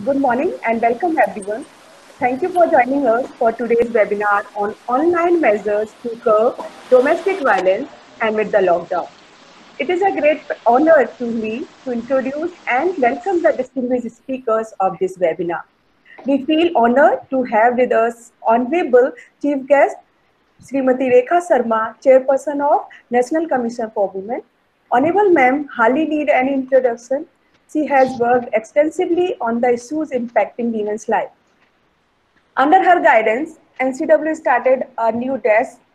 Good morning and welcome everyone. Thank you for joining us for today's webinar on online measures to curb domestic violence amid the lockdown. It is a great honor to me to introduce and welcome the distinguished speakers of this webinar. We feel honored to have with us Honorable Chief Guest Srimati Rekha Sharma, Chairperson of National Commission for Women. Honorable Ma'am hardly need any introduction. She has worked extensively on the issues impacting women's life. Under her guidance, NCW started a new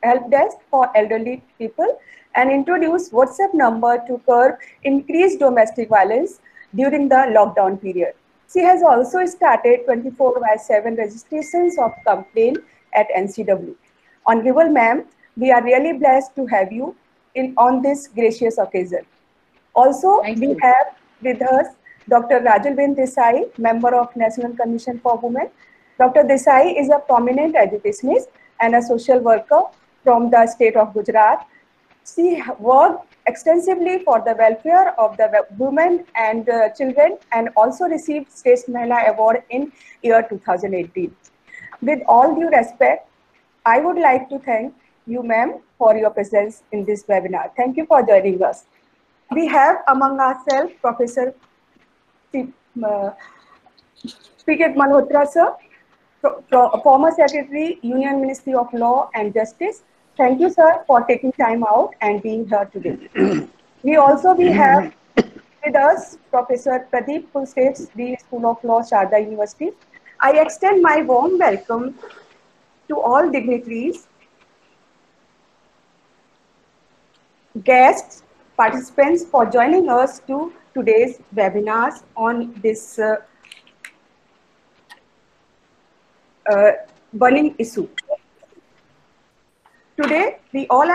help desk for elderly people and introduced WhatsApp number to curb increased domestic violence during the lockdown period. She has also started 24/7 registrations of complaint at NCW. Honorable Ma'am, we are really blessed to have you on this gracious occasion. Also, Thank we you. have with us Dr. Rajulben Desai, member of National Commission for Women. Dr. Desai is a prominent educationist and a social worker from the state of Gujarat. She worked extensively for the welfare of the women and children and also received State Mahila Award in year 2018. With all due respect, I would like to thank you, ma'am, for your presence in this webinar. Thank you for joining us. We have among ourselves Professor uh, P.K. Malhotra, sir, former Secretary, Union Ministry of Law and Justice. Thank you, sir, for taking time out and being here today. We have with us Professor Pradeep Kulseth, Dean School of Law, Sharda University. I extend my warm welcome to all dignitaries, guests, participants for joining us to today's webinars on this burning issue. Today, all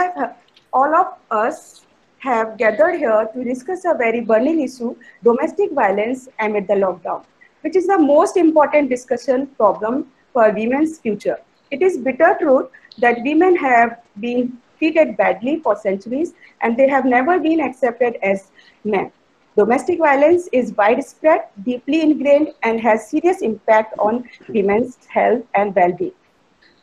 of us have gathered here to discuss a very burning issue, domestic violence amid the lockdown, which is the most important discussion problem for women's future. It is bitter truth that women have been treated badly for centuries and they have never been accepted as men. Domestic violence is widespread, deeply ingrained, and has serious impact on women's health and well-being.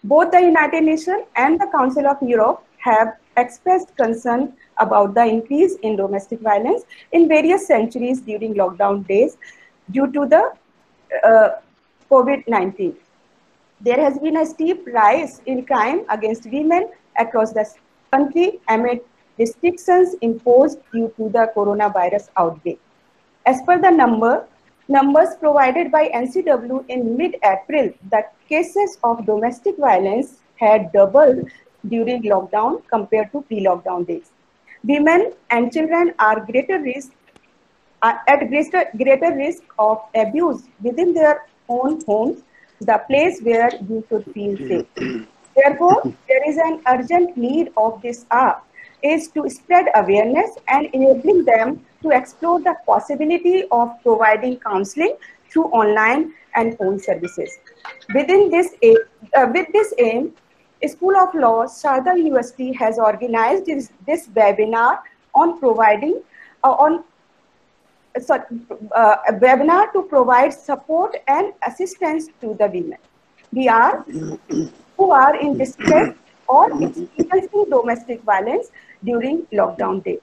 Both the United Nations and the Council of Europe have expressed concern about the increase in domestic violence in various centuries during lockdown days due to the COVID-19. There has been a steep rise in crime against women across the country amid restrictions imposed due to the coronavirus outbreak. As per the numbers provided by NCW in mid-April, the cases of domestic violence had doubled during lockdown compared to pre-lockdown days. Women and children are at greater risk of abuse within their own homes, the place where you should feel safe. Therefore, there is an urgent need of this hour is to spread awareness and enabling them to explore the possibility of providing counseling through online and phone services. With this aim, School of Law, Sharda University has organized this webinar on providing on a webinar to provide support and assistance to the women. We are who are in distress or experiencing domestic violence during lockdown days.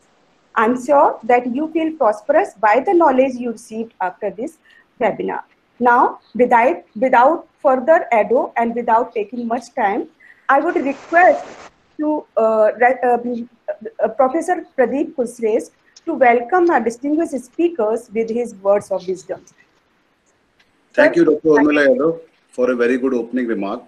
I'm sure that you feel prosperous by the knowledge you received after this webinar. Now, without further ado and without taking much time, I would request to Professor Pradeep Kulseth to welcome our distinguished speakers with his words of wisdom. Thank you, Dr. Urmila Yadav, for a very good opening remark.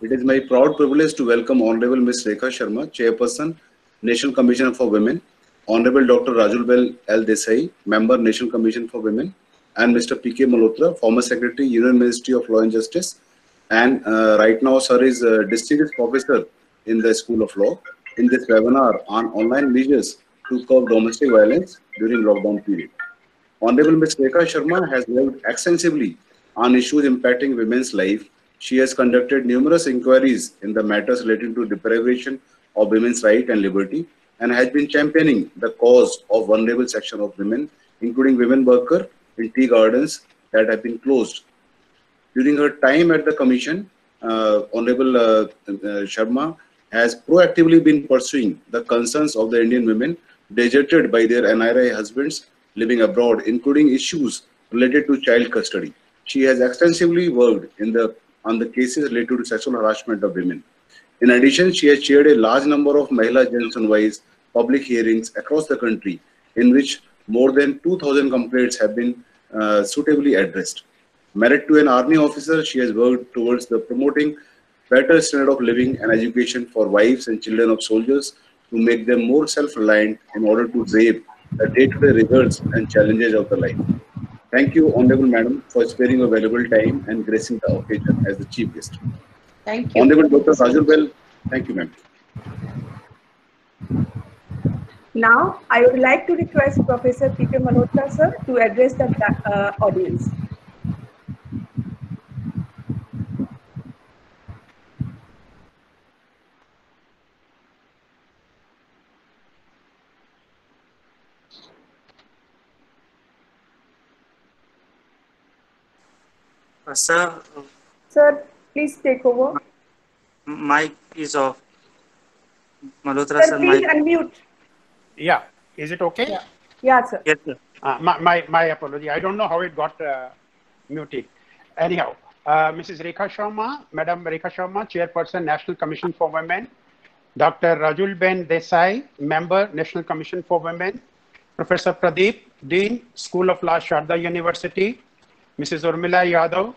It is my proud privilege to welcome Honorable Ms. Rekha Sharma, Chairperson, National Commission for Women, Honorable Dr. Rajulben L. Desai, Member, National Commission for Women, and Mr. P.K. Malhotra, Former Secretary, Union Ministry of Law and Justice, and right now, sir is a distinguished professor in the School of Law in this webinar on online measures to curb domestic violence during lockdown period. Honorable Ms. Rekha Sharma has worked extensively on issues impacting women's life. She has conducted numerous inquiries in the matters relating to deprivation of women's right and liberty and has been championing the cause of vulnerable section of women, including women workers in tea gardens, that have been closed. During her time at the Commission, Honorable Sharma has proactively been pursuing the concerns of the Indian women deserted by their NRI husbands living abroad, including issues related to child custody. She has extensively worked on the cases related to sexual harassment of women. In addition, she has chaired a large number of Mahila Jansunwais public hearings across the country, in which more than 2,000 complaints have been suitably addressed. Married to an army officer, she has worked towards the promoting better standard of living and education for wives and children of soldiers to make them more self-reliant in order to brave the day-to-day rigors and challenges of the life. Thank you, Honorable Madam, for sparing your valuable time and gracing the occasion as the Chief Guest. Thank you. Honorable Thank Dr. you so much. Rajulben, thank you, ma'am. Now, I would like to request Professor P.K. Malhotra, sir, to address the audience. Sir, Sir, please take over. mic is off. Malhotra Sir, sir, please mic. unmute. Yeah, is it okay? Yeah, yeah, sir. Yes, sir. My apology. I don't know how it got muted. Anyhow, Mrs. Rekha Sharma, Madam Rekha Sharma, Chairperson, National Commission for Women, Dr. Rajulben Desai, Member, National Commission for Women, Professor Pradeep, Dean, School of Law, Sharda University, Mrs. Urmila Yadav,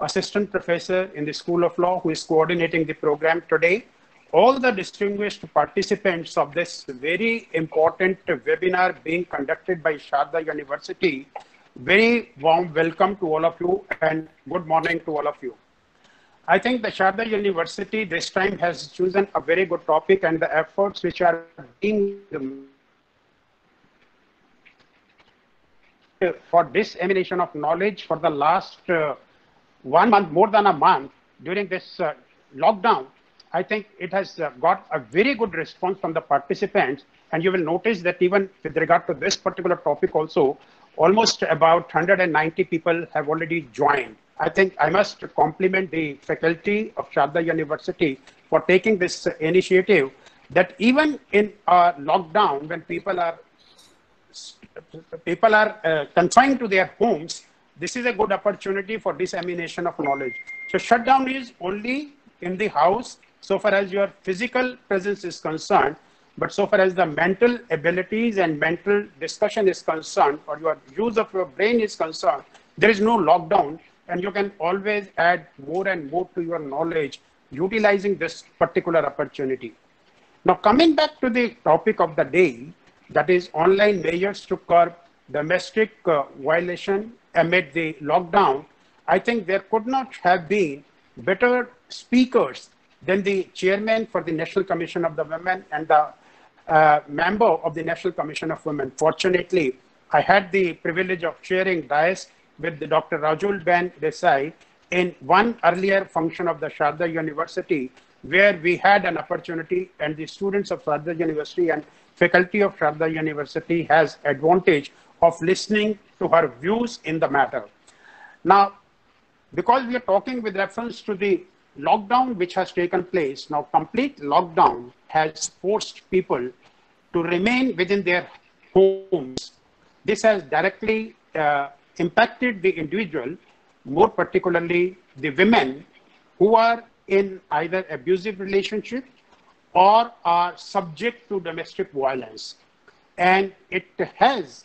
Assistant Professor in the School of Law, who is coordinating the program today, all the distinguished participants of this very important webinar being conducted by Sharda University, very warm welcome to all of you and good morning to all of you. I think the Sharda University this time has chosen a very good topic, and the efforts which are being for dissemination of knowledge for the last 1 month, more than a month during this lockdown, I think it has got a very good response from the participants. And you will notice that even with regard to this particular topic also, almost about 190 people have already joined. I think I must compliment the faculty of Sharda University for taking this initiative, that even in a lockdown, when people are confined to their homes, this is a good opportunity for dissemination of knowledge. So shutdown is only in the house so far as your physical presence is concerned, but so far as the mental abilities and mental discussion is concerned, or your use of your brain is concerned, there is no lockdown, and you can always add more and more to your knowledge utilizing this particular opportunity. Now, coming back to the topic of the day, that is online measures to curb domestic violation amid the lockdown, I think there could not have been better speakers than the chairman for the National Commission of the Women and the member of the National Commission of Women. Fortunately, I had the privilege of sharing dais with the Dr. Rajulben Desai in one earlier function of the Sharda University, where we had an opportunity, and the students of Sharda University and faculty of Sharda University has advantage of listening to her views in the matter. Now, because we are talking with reference to the lockdown which has taken place, now complete lockdown has forced people to remain within their homes. This has directly impacted the individual, more particularly the women who are in either abusive relationship or are subject to domestic violence. And it has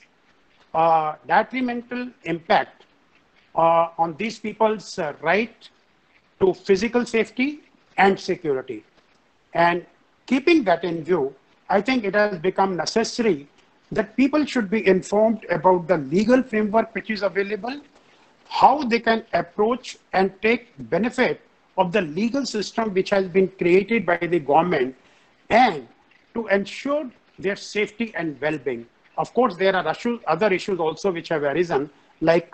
a detrimental impact on these people's right to physical safety and security. And keeping that in view, I think it has become necessary that people should be informed about the legal framework which is available, how they can approach and take benefit of the legal system which has been created by the government, and to ensure their safety and well-being. Of course, there are other issues also which have arisen, like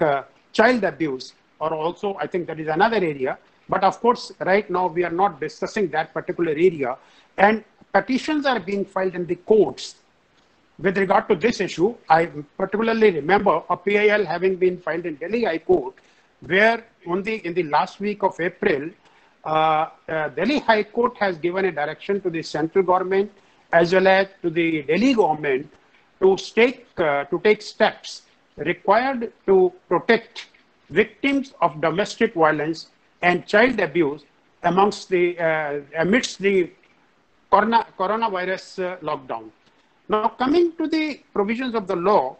child abuse, or also I think that is another area. But of course, right now we are not discussing that particular area, and petitions are being filed in the courts with regard to this issue, I particularly remember a PIL having been filed in Delhi High Court, where only in the last week of April, Delhi High Court has given a direction to the central government as well as to the Delhi government to take steps required to protect victims of domestic violence and child abuse amidst the coronavirus lockdown. Now, coming to the provisions of the law,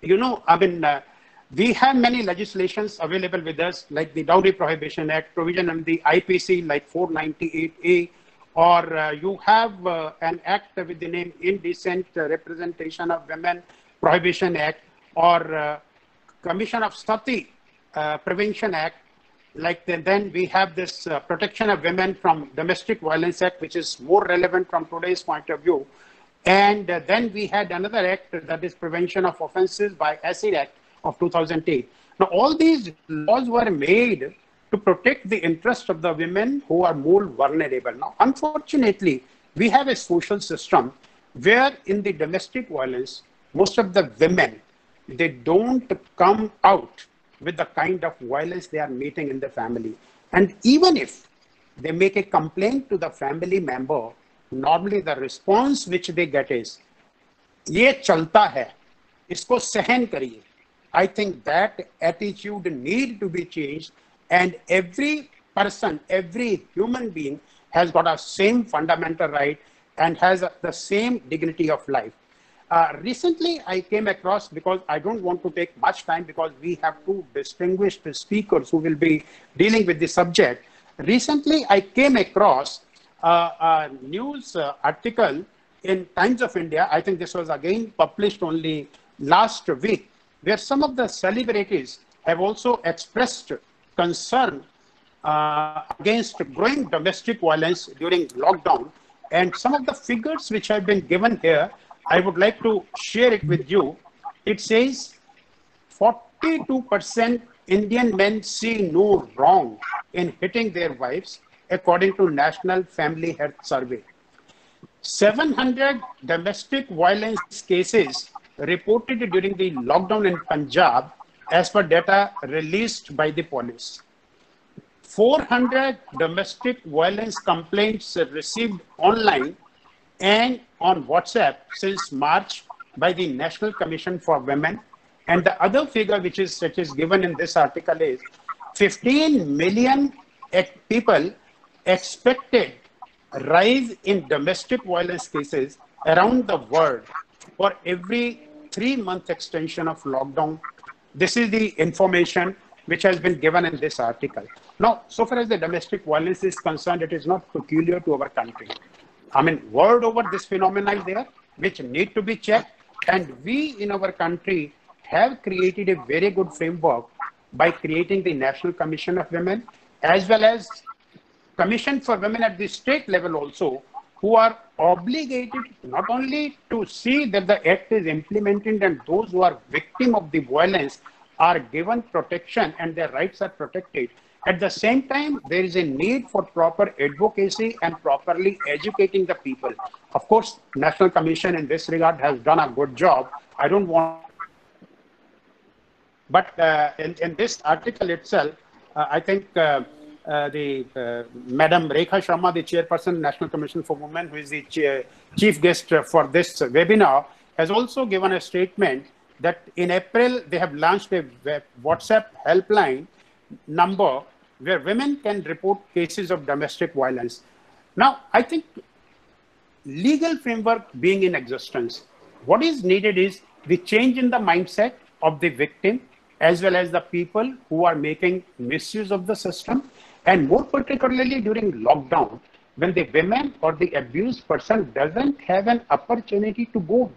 we have many legislations available with us, like the Dowry Prohibition Act, provision in the IPC, like 498A, or you have an act with the name Indecent Representation of Women Prohibition Act, or Commission of Sati Prevention Act. Then we have this Protection of Women from Domestic Violence Act, which is more relevant from today's point of view. And then we had another act, that is Prevention of Offences by Acid Act of 2008. Now, all these laws were made to protect the interests of the women who are more vulnerable. Now, unfortunately, we have a social system where in the domestic violence, most of the women, they don't come out with the kind of violence they are meeting in the family. And even if they make a complaint to the family member, normally the response which they get is, "Ye chalta hai, isko sahan kariye." I think that attitude need to be changed, and every person, every human being has got a same fundamental right and has the same dignity of life. Recently, I came across, because I don't want to take much time because we have two distinguished speakers who will be dealing with the subject. Recently, I came across a news article in Times of India. I think this was again published only last week, where some of the celebrities have also expressed concern against growing domestic violence during lockdown. And some of the figures which have been given here, I would like to share it with you. It says 42% Indian men see no wrong in hitting their wives, according to National Family Health Survey. 700 domestic violence cases reported during the lockdown in Punjab, as per data released by the police. 400 domestic violence complaints received online and on WhatsApp since March by the National Commission for Women. And the other figure which is given in this article is 15 million people expected rise in domestic violence cases around the world for every 3-month extension of lockdown. This is the information which has been given in this article. Now, so far as the domestic violence is concerned, it is not peculiar to our country. I mean, world over, this phenomenon is there, which need to be checked. And we in our country have created a very good framework by creating the National Commission of Women, as well as Commission for Women at the state level also, who are obligated not only to see that the act is implemented and those who are victim of the violence are given protection and their rights are protected. At the same time, there is a need for proper advocacy and properly educating the people. Of course, National Commission in this regard has done a good job. I don't want, but in this article itself, I think Madam Rekha Sharma, the Chairperson, National Commission for Women, who is the chief guest for this webinar, has also given a statement that in April, they have launched a WhatsApp helpline number where women can report cases of domestic violence. Now, I think legal framework being in existence, what is needed is the change in the mindset of the victim as well as the people who are making misuse of the system. And more particularly during lockdown, when the women or the abused person doesn't have an opportunity to go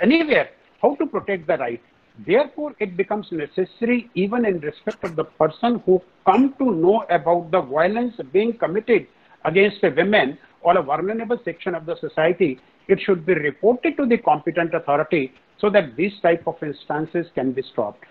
anywhere, how to protect the right. Therefore, it becomes necessary, even in respect of the person who come to know about the violence being committed against a woman or a vulnerable section of the society, it should be reported to the competent authority so that these type of instances can be stopped.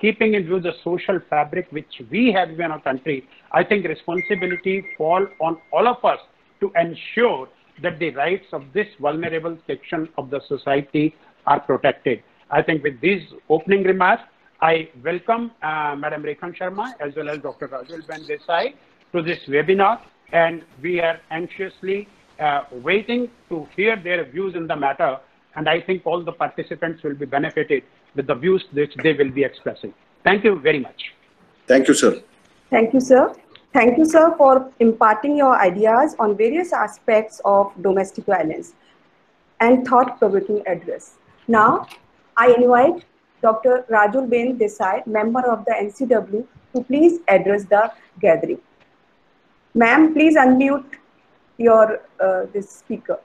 Keeping in view the social fabric which we have in our country, I think responsibility falls on all of us to ensure that the rights of this vulnerable section of the society are protected. I think with these opening remarks, I welcome Madam Rekha Sharma as well as Dr. Rajulben Desai to this webinar, and we are anxiously waiting to hear their views in the matter, and I think all the participants will be benefited with the views which they will be expressing. Thank you very much. Thank you, sir. Thank you, sir. Thank you, sir, for imparting your ideas on various aspects of domestic violence and thought-provoking address. Now, I invite Dr. Rajulben Desai, member of the NCW, to please address the gathering. Ma'am, please unmute your this speaker.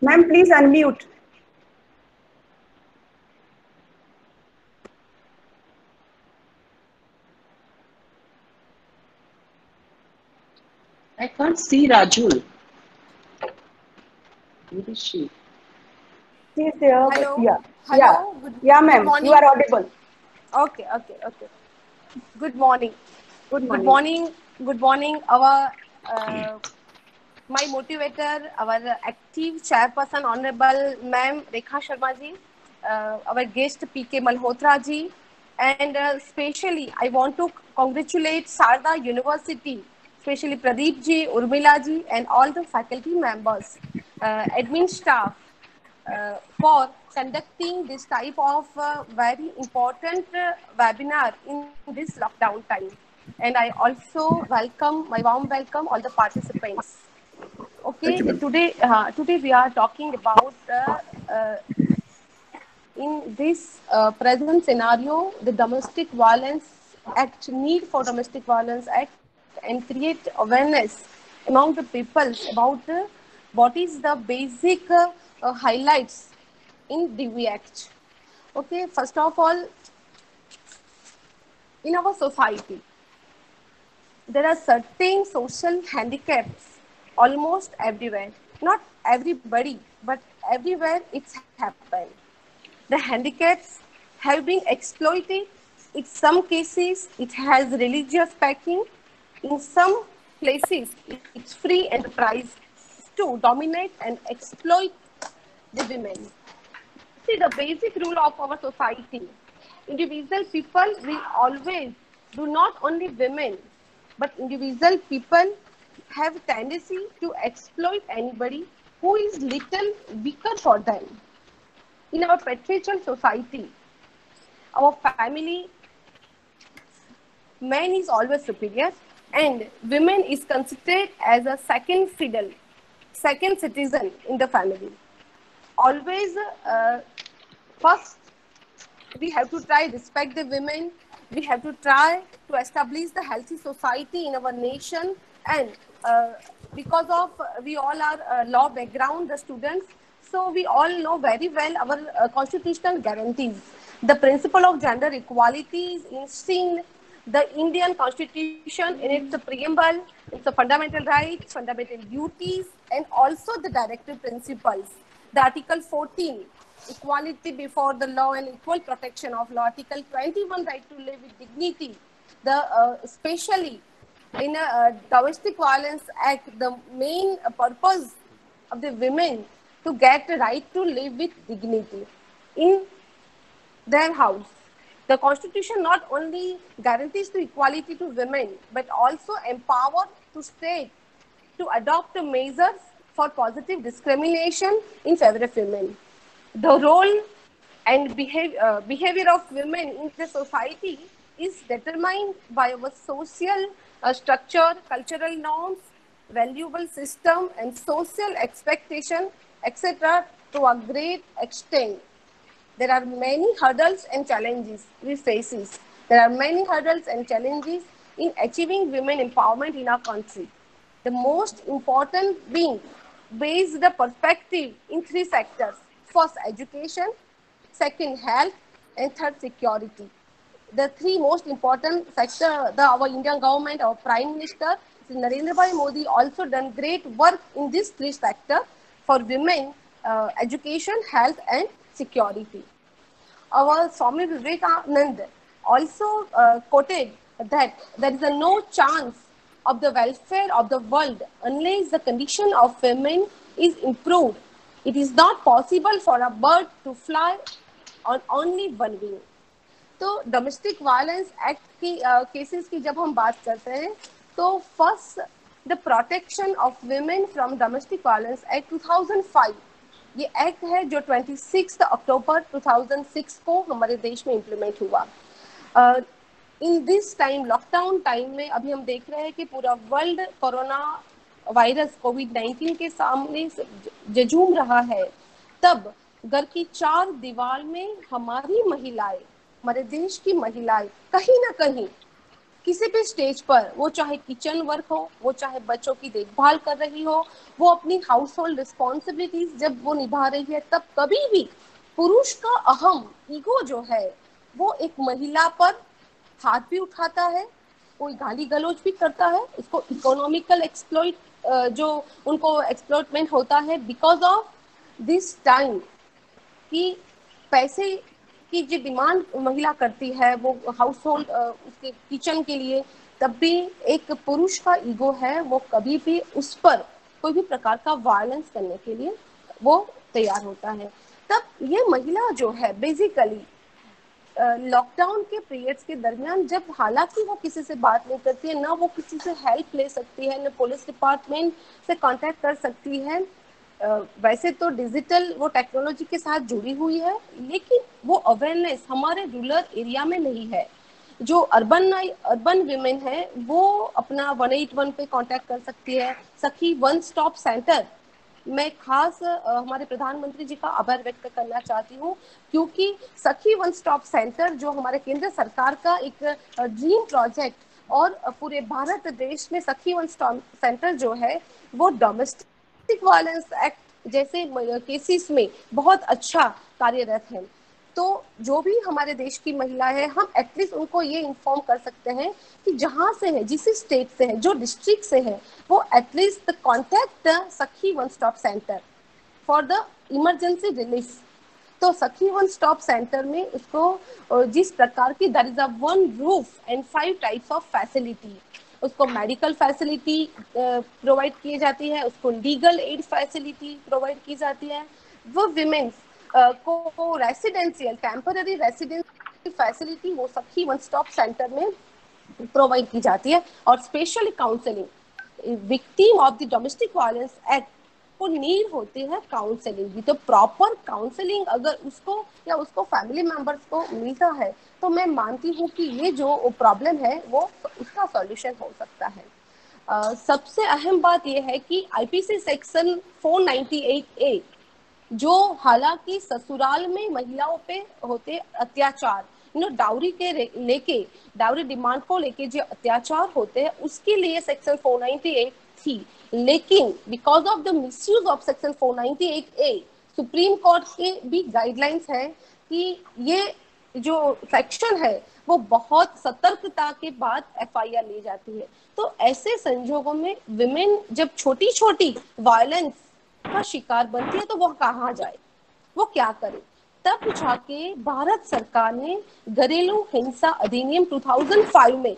Ma'am, please unmute. I can't see Raju. Where is she? She is there, but Hello. yeah. Hello. Yeah, Good ma'am, morning. you are audible. Okay. Good morning. Good Good morning. morning. Good morning. Our my motivator, our active chairperson, Honorable Ma'am Rekha Sharma ji, our guest PK Malhotra ji, and especially I want to congratulate Sarda University, especially Pradeep ji, Urmila ji, and all the faculty members, admin staff, for conducting this type of very important webinar in this lockdown time. And I also warm welcome all the participants. Thank Okay, you, ma'am. today we are talking about in this present scenario, the Domestic Violence Act, need for Domestic Violence Act, and create awareness among the peoples about what is the basic highlights in DV Act. Okay, first of all, in our society, there are certain social handicaps almost everywhere. Not everybody, but everywhere it's happened. The handicaps have been exploited. In some cases, it has religious backing. In some places, it's free enterprise to dominate and exploit the women. See, the basic rule of our society, individual people will always, do not only women, but individual people have tendency to exploit anybody who is little weaker for them. In our patriarchal society, our family, man is always superior and women is considered as a second fiddle, second citizen in the family. Always, first, we have to try respect the women. We have to try to establish the healthy society in our nation. And because of we all are law background, the students, so we all know very well our constitutional guarantees. The principle of gender equality is instinct. The Indian Constitution in its preamble, its fundamental rights, fundamental duties, and also the directive principles. The Article 14, equality before the law and equal protection of law. Article 21, right to live with dignity. The especially in a domestic violence act, the main purpose of the women to get the right to live with dignity in their house. The Constitution not only guarantees the equality to women, but also empower to state to adopt measures for positive discrimination in favor of women. The role and behavior of women in the society is determined by our social structure, cultural norms, valuable system, and social expectation, etc. to a great extent. There are many hurdles and challenges we faces. There are many hurdles and challenges in achieving women empowerment in our country. The most important being based the perspective in three sectors. First, education. Second, health. And third, security. The three most important sector, our Indian government, our Prime Minister, Narendra Bhai Modi also done great work in these three sectors for women education, health, and security. Our Swami Vivekananda also quoted that there is a no chance of the welfare of the world unless the condition of women is improved. It is not possible for a bird to fly on only one wing. तो domestic violence act की cases की जब हम बात करते हैं तो first the protection of women from domestic violence act 2005, ये एक्ट है जो 26 अक्टूबर 2006 को हमारे देश में इम्प्लीमेंट हुआ। In this time, lockdown time में अभी हम देख रहे हैं कि पूरा वर्ल्ड कोरोना वायरस कोविड-19 के सामने जूझ रहा है, तब घर की चार दीवार में हमारी महिलाएं, हमारे देश की महिलाएं कहीं ना कहीं किसी भी स्टेज पर, वो चाहे किचन वर्क हो, वो चाहे बच्चों की देखभाल कर रही हो, वो अपनी हाउस होल्ड रिस्पॉन्सिबिलिटीज जब वो निभा रही है, तब कभी भी पुरुष का अहम ईगो जो है वो एक महिला पर हाथ भी उठाता है, कोई गाली गलौज भी करता है, उसको इकोनॉमिकल एक्सप्लॉइट जो उनको एक्सप्लॉइटमेंट होता है बिकॉज ऑफ दिस टाइम कि पैसे की जो डिमांड महिला करती है वो हाउस होल्ड उसके किचन के लिए, तब भी एक पुरुष का ईगो है, वो कभी भी उस पर कोई भी प्रकार का वायलेंस करने के लिए वो तैयार होता है। तब ये महिला जो है बेसिकली लॉकडाउन के पीरियड्स के दरमियान, जब हालांकि वो किसी से बात नहीं करती है, ना वो किसी से हेल्प ले सकती है, ना पुलिस डिपार्टमेंट से कांटेक्ट कर सकती है, वैसे तो डिजिटल वो टेक्नोलॉजी के साथ जुड़ी हुई है, लेकिन वो अवेयरनेस हमारे रूरल एरिया में नहीं है। जो अर्बन विमेन है वो अपना 181 पे कांटेक्ट कर सकती है। सखी वन स्टॉप सेंटर, मैं खास हमारे प्रधानमंत्री जी का आभार व्यक्त करना चाहती हूँ, क्योंकि सखी वन स्टॉप सेंटर जो हमारे केंद्र सरकार का एक ड्रीम प्रोजेक्ट, और पूरे भारत देश में सखी वन स्टॉप सेंटर जो है वो डोमेस्टिक वायलेंस एक्ट जैसे केसेस में बहुत अच्छा कार्यरत है। तो जो भी हमारे देश की महिला है, हम एटलीस्ट उनको ये इन्फॉर्म कर सकते हैं कि जहाँ से है, जिस स्टेट से है, जो डिस्ट्रिक्ट से है, वो एटलीस्ट कॉन्टैक्ट द सखी one stop centre for the emergency relief. तो सखी वन स्टॉप सेंटर में उसको जिस प्रकार की there is a one roof and 5 types of facility, उसको मेडिकल फैसिलिटी प्रोवाइड की जाती है, उसको लीगल एड फैसिलिटी प्रोवाइड की जाती है, वो विमेन्स को रेसिडेंशियल टेम्पररी रेसिडेंशियल फैसिलिटी वो सखी वन स्टॉप सेंटर में प्रोवाइड की जाती है। और specially counselling victim of the domestic violence act को नीड होती है काउंसलिंग भी। तो प्रॉपर काउंसलिंग अगर उसको या उसको फैमिली मेंबर्स को मिलता है तो मैं मानती हूँ कि ये जो प्रॉब्लम है वो उसका सॉल्यूशन हो सकता है। सबसे अहम बात यह है कि आईपीसी सेक्शन 498A, जो हालांकि ससुराल में महिलाओं पे होते अत्याचार, डाउरी के लेके, डाउरी डिमांड को लेके जो अत्याचार होते हैं उसके लिए सेक्शन 498 थी, लेकिन because of the misuse of section 498A, supreme court के भी गाइडलाइंस है कि ये जो सेक्शन है वो बहुत सतर्कता के बाद एफआईआर ली जाती है। तो ऐसे संजोगों में विमेन जब छोटी छोटी वायलेंस का शिकार बनती है तो वो कहाँ जाए, वो क्या करे। तब जाके भारत सरकार ने घरेलू हिंसा अधिनियम 2005 में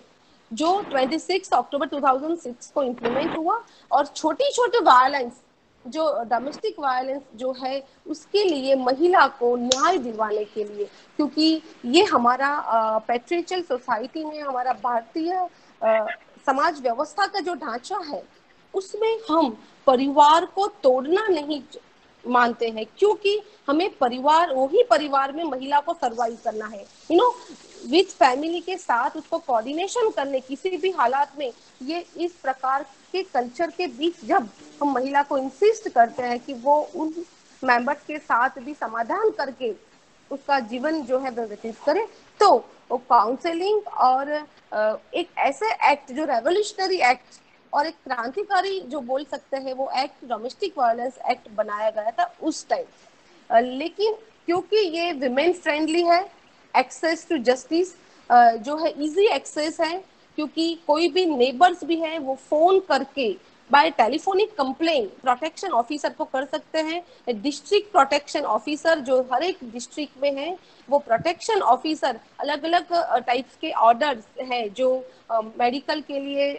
जो 26 अक्टूबर 2006 को इम्प्लीमेंट हुआ, और छोटी छोटी वायलेंस जो डोमेस्टिक वायलेंस जो है उसके लिए महिला को न्याय दिलवाने के लिए, क्योंकि ये हमारा पैट्रियर्कल सोसाइटी में, हमारा भारतीय समाज व्यवस्था का जो ढांचा है उसमें हम परिवार को तोड़ना नहीं मानते हैं, क्योंकि हमें परिवार, वही परिवार में महिला को सर्वाइव करना है, विथ फैमिली के साथ उसको कोऑर्डिनेशन करने किसी भी हालात में। ये इस प्रकार के कल्चर के बीच जब हम महिला को इंसिस्ट करते हैं कि वो उन मेंबर्स के साथ भी समाधान करके उसका जीवन जो है व्यतीत करे, तो वो काउंसलिंग और एक ऐसे एक्ट जो रेवोल्यूशनरी एक्ट और एक क्रांतिकारी जो बोल सकते हैं वो एक्ट डोमेस्टिक वायलेंस एक्ट बनाया गया था उस टाइम। लेकिन क्योंकि ये विमेन फ्रेंडली है, एक्सेस टू जस्टिस जो है इजी एक्सेस है, क्योंकि कोई भी नेबर्स भी है वो फोन करके by telephonic complain protection officer को कर सकते हैं। डिस्ट्रिक्ट प्रोटेक्शन ऑफिसर जो हर एक डिस्ट्रिक्ट में है, वो प्रोटेक्शन ऑफिसर अलग अलग टाइप्स के ऑर्डर्स है, जो मेडिकल के लिए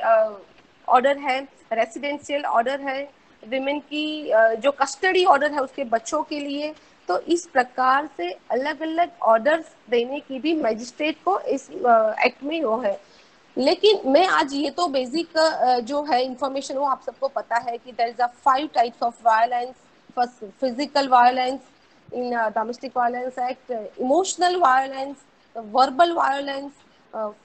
ऑर्डर है, रेसिडेंशियल ऑर्डर है, विमेन की जो कस्टडी ऑर्डर है उसके बच्चों के लिए। तो इस प्रकार से अलग अलग ऑर्डर्स देने की भी मजिस्ट्रेट को इस एक्ट में वो है। लेकिन मैं आज ये तो बेसिक जो है इंफॉर्मेशन वो आप सबको पता है कि there is a 5 types of violence. First physical violence in domestic violence act, emotional violence, verbal violence,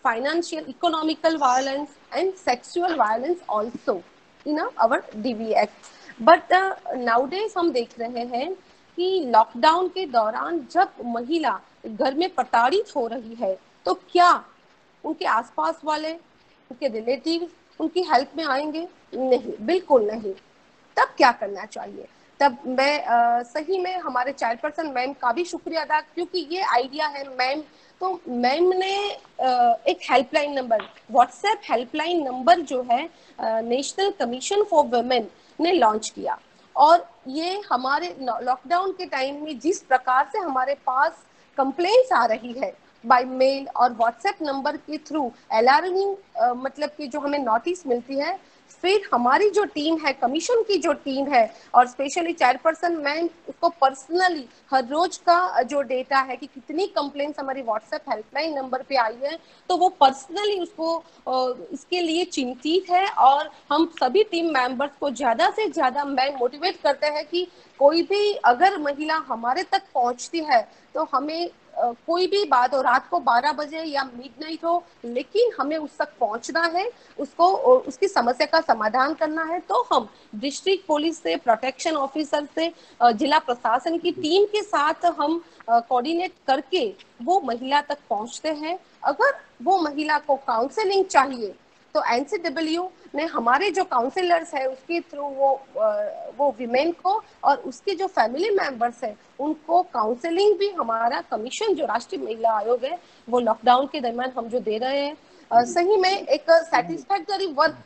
financial economical violence and sexual violence also in our DV act. But nowadays हम देख रहे हैं कि लॉकडाउन के दौरान जब महिला घर में प्रताड़ित हो रही है, तो क्या उनके आसपास वाले, उनके रिलेटिव उनकी हेल्प में आएंगे? नहीं, बिल्कुल नहीं। तब क्या करना चाहिए? तब मैं सही में हमारे चेयरपर्सन मैम का भी शुक्रिया अदा, क्योंकि ये आइडिया है मैम, तो मैम ने एक helpline number, WhatsApp helpline number जो है नेशनल कमीशन फॉर वुमेन ने लॉन्च किया। और ये हमारे लॉकडाउन के टाइम में जिस प्रकार से हमारे पास कंप्लेंट्स आ रही है बाय मेल और व्हाट्सएप नंबर के थ्रू, अलार्मिंग मतलब कि जो हमें नोटिस मिलती है, फिर हमारी जो टीम है, कमीशन की जो टीम है, और स्पेशली चेयरपर्सन मैम उसको पर्सनली हर रोज का जो डेटा है कि कितनी कंप्लेंट्स हमारी व्हाट्सएप हेल्पलाइन नंबर पे आई है, तो वो पर्सनली उसको इसके लिए चिंतित है। और हम सभी टीम मेंबर्स को ज्यादा से ज्यादा मैम मोटिवेट करते हैं कि कोई भी अगर महिला हमारे तक पहुंचती है तो हमें कोई भी बात हो, रात को 12 बजे या मिडनाइट हो, लेकिन हमें उस तक पहुंचना है, उसको उसकी समस्या का समाधान करना है। तो हम डिस्ट्रिक्ट पुलिस से, प्रोटेक्शन ऑफिसर से, जिला प्रशासन की टीम के साथ हम कोऑर्डिनेट करके वो महिला तक पहुंचते हैं। अगर वो महिला को काउंसलिंग चाहिए तो एनसीडब्ल्यू ने हमारे जो काउंसलर्स है उसके थ्रू वो विमेन को और उसके जो फैमिली मेंबर्स है उनको काउंसलिंग भी हमारा कमीशन जो राष्ट्रीय महिला आयोग है वो लॉकडाउन के दरमियान हम जो दे रहे हैं, सही में एक satisfactory work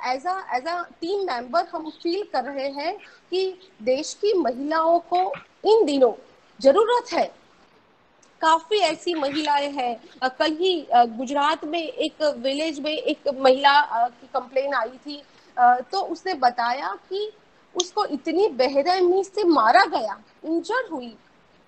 as a team member हम फील कर रहे हैं कि देश की महिलाओं को इन दिनों जरूरत है। काफी ऐसी महिलाएं हैं, कहीं गुजरात में एक विलेज में एक महिला की कंप्लेन आई थी, तो उसने बताया कि उसको इतनी बेरहमी से मारा गया, इंजर्ड हुई,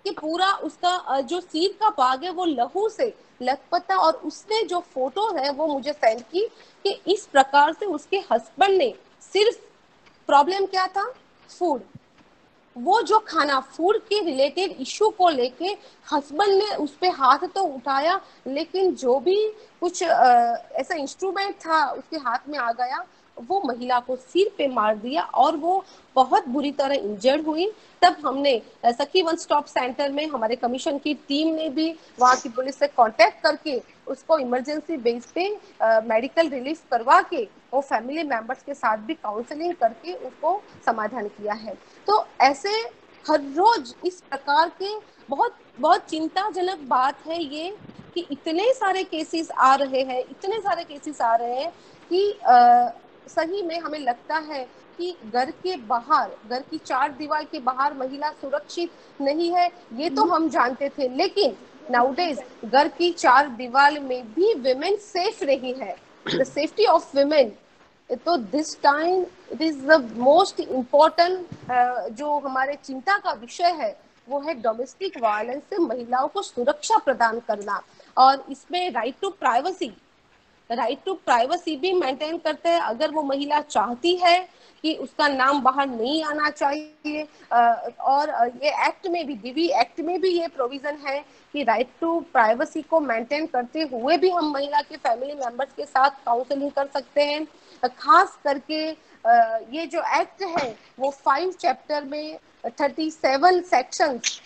कि पूरा उसका जो सिर का भाग है वो लहू से लथपथा, और उसने जो फोटो है वो मुझे सेंड की कि इस प्रकार से उसके हस्बैंड ने सिर्फ प्रॉब्लम क्या था, फूड, वो जो खाना फूड के रिलेटेड इशू को लेके हस्बैंड ने उस पे हाथ तो उठाया, लेकिन जो भी कुछ ऐसा इंस्ट्रूमेंट था उसके हाथ में आ गया, वो महिला को सिर पे मार दिया और वो बहुत बुरी तरह इंजर्ड हुई। तब हमने सखी वन स्टॉप सेंटर में हमारे कमीशन की टीम ने भी वहाँ की पुलिस से कांटेक्ट करके उसको इमरजेंसी बेस पे मेडिकल रिलीफ करवा के वो फैमिली मेंबर्स के साथ भी काउंसलिंग करके उसको समाधान किया है। तो ऐसे हर रोज इस प्रकार के बहुत बहुत चिंताजनक बात है ये कि इतने सारे केसेस आ रहे हैं, इतने सारे केसेस आ रहे हैं कि सही में हमें लगता है कि घर के बाहर, घर की चार दीवार के बाहर महिला सुरक्षित नहीं है, ये तो हम जानते थे, लेकिन नाउडेज घर की चार दीवार में भी विमेन सेफ नहीं है। द सेफ्टी ऑफ विमेन, तो this time it is the most important जो हमारे चिंता का विषय है वो है डोमेस्टिक वायलेंस से महिलाओं को सुरक्षा प्रदान करना। और इसमें राइट टू प्राइवेसी भी मेंटेन करते हैं। अगर वो महिला चाहती है कि उसका नाम बाहर नहीं आना चाहिए, और ये एक्ट में भी, डीवी एक्ट में भी ये प्रोविजन है कि राइट टू प्राइवेसी को मेंटेन करते हुए भी हम महिला के फैमिली मेंबर्स के साथ काउंसलिंग कर सकते हैं। खास करके ये जो एक्ट है वो 5 चैप्टर में 37 सेक्शंस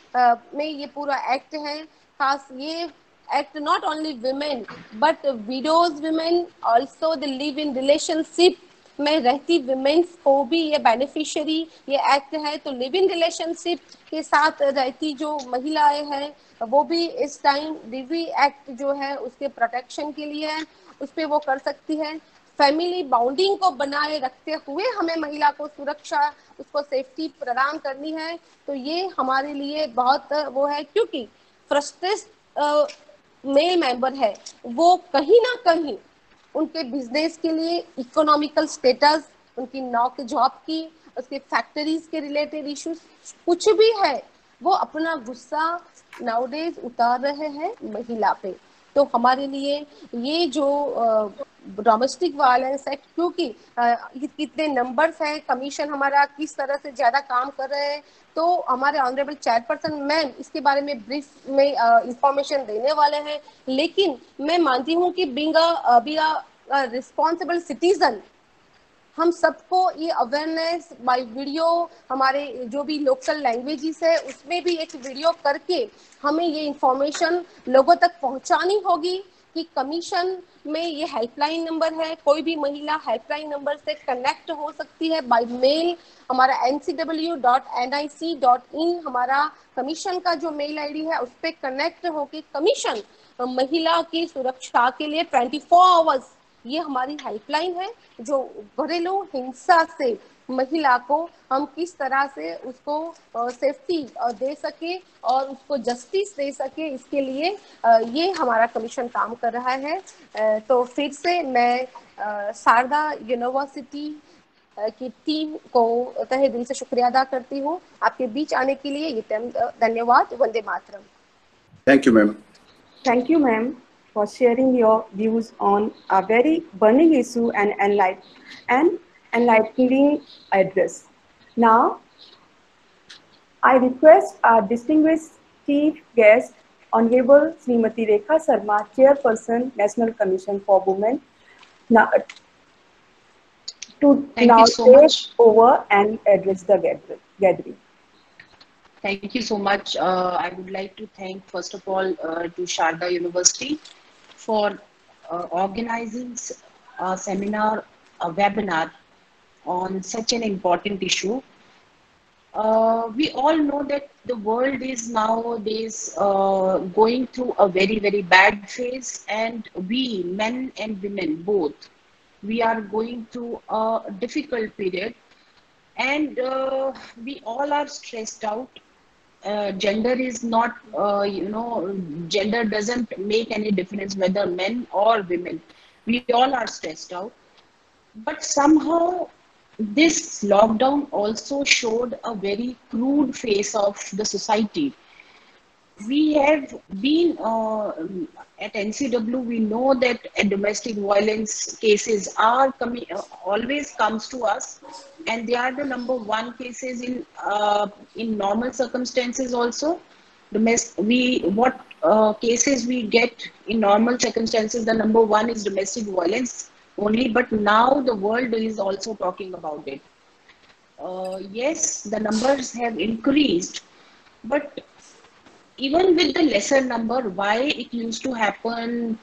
में ये पूरा एक्ट है। खास ये act not only women but widows women, also the live in relationship में रहती विमेन्स को भी ये बेनिफिशियरी ये एक्ट है। तो लिव इन रिलेशनशिप के साथ रहती जो महिलाएं हैं वो भी इस टाइम डीवी एक्ट जो है उसके प्रोटेक्शन के लिए है, उस पर वो कर सकती है। फैमिली बाउंडिंग को बनाए रखते हुए हमें महिला को सुरक्षा, उसको सेफ्टी प्रदान करनी है। तो ये हमारे लिए बहुत वो है, क्योंकि फ्रस्ट्रेट मेल मेंबर है, वो कहीं ना कहीं उनके बिजनेस के लिए इकोनॉमिकल स्टेटस, उनकी नौक जॉब की, उसके फैक्ट्रीज के रिलेटेड इश्यूज कुछ भी है, वो अपना गुस्सा नाउडेज उतार रहे हैं महिला पे। तो हमारे लिए ये जो डोमेस्टिक वायलेंस है, क्योंकि कितने नंबर्स हैं, कमीशन हमारा किस तरह से ज्यादा काम कर रहे हैं, तो हमारे ऑनरेबल चेयरपर्सन मैम इसके बारे में ब्रीफ में इंफॉर्मेशन देने वाले हैं। लेकिन मैं मानती हूँ कि बीइंग अ रिस्पॉन्सिबल सिटीजन, हम सबको ये अवेयरनेस बाय वीडियो, हमारे जो भी लोकल लैंग्वेजेस है उसमें भी एक वीडियो करके हमें ये इंफॉर्मेशन लोगों तक पहुंचानी होगी कि कमीशन में ये हेल्पलाइन नंबर है, कोई भी महिला हेल्पलाइन नंबर से कनेक्ट हो सकती है बाय मेल। हमारा ncw.nic.in हमारा कमीशन का जो मेल आईडी है, उस पर कनेक्ट होके कमीशन महिला की सुरक्षा के लिए 24 आवर्स, ये हमारी हेल्पलाइन है, जो घरेलू हिंसा से महिला को हम किस तरह से उसको सेफ्टी दे सके और उसको जस्टिस दे सके, इसके लिए ये हमारा कमीशन काम कर रहा है। तो फिर से मैं शारदा यूनिवर्सिटी की टीम को तहे दिल से शुक्रिया अदा करती हूँ आपके बीच आने के लिए। ये धन्यवाद। Vande Mataram. Thank you, ma'am. Thank you, ma'am, for sharing your views on a very burning issue and enlightening address. Now, I request our distinguished chief guest, Honorable Srimati Rekha Sharma, Chairperson, National Commission for Women, now, to Thank now you so take much. over and address the gathering. Thank you so much. I would like to thank, first of all, to Sharda University for organizing a seminar, a webinar on such an important issue. We all know that the world is nowadays going through a very, very bad phase, and we, men and women, both, we are going through a difficult period, and we all are stressed out. Gender is not, gender doesn't make any difference whether men or women. We all are stressed out. But somehow, this lockdown also showed a very crude face of the society. We have been at NCW. We know that domestic violence cases are coming, always comes to us, and they are the number one cases in normal circumstances also. What cases we get in normal circumstances, the number one is domestic violence only, but now the world is also talking about it. Yes, the numbers have increased, but even with the lesser number, why it used to happen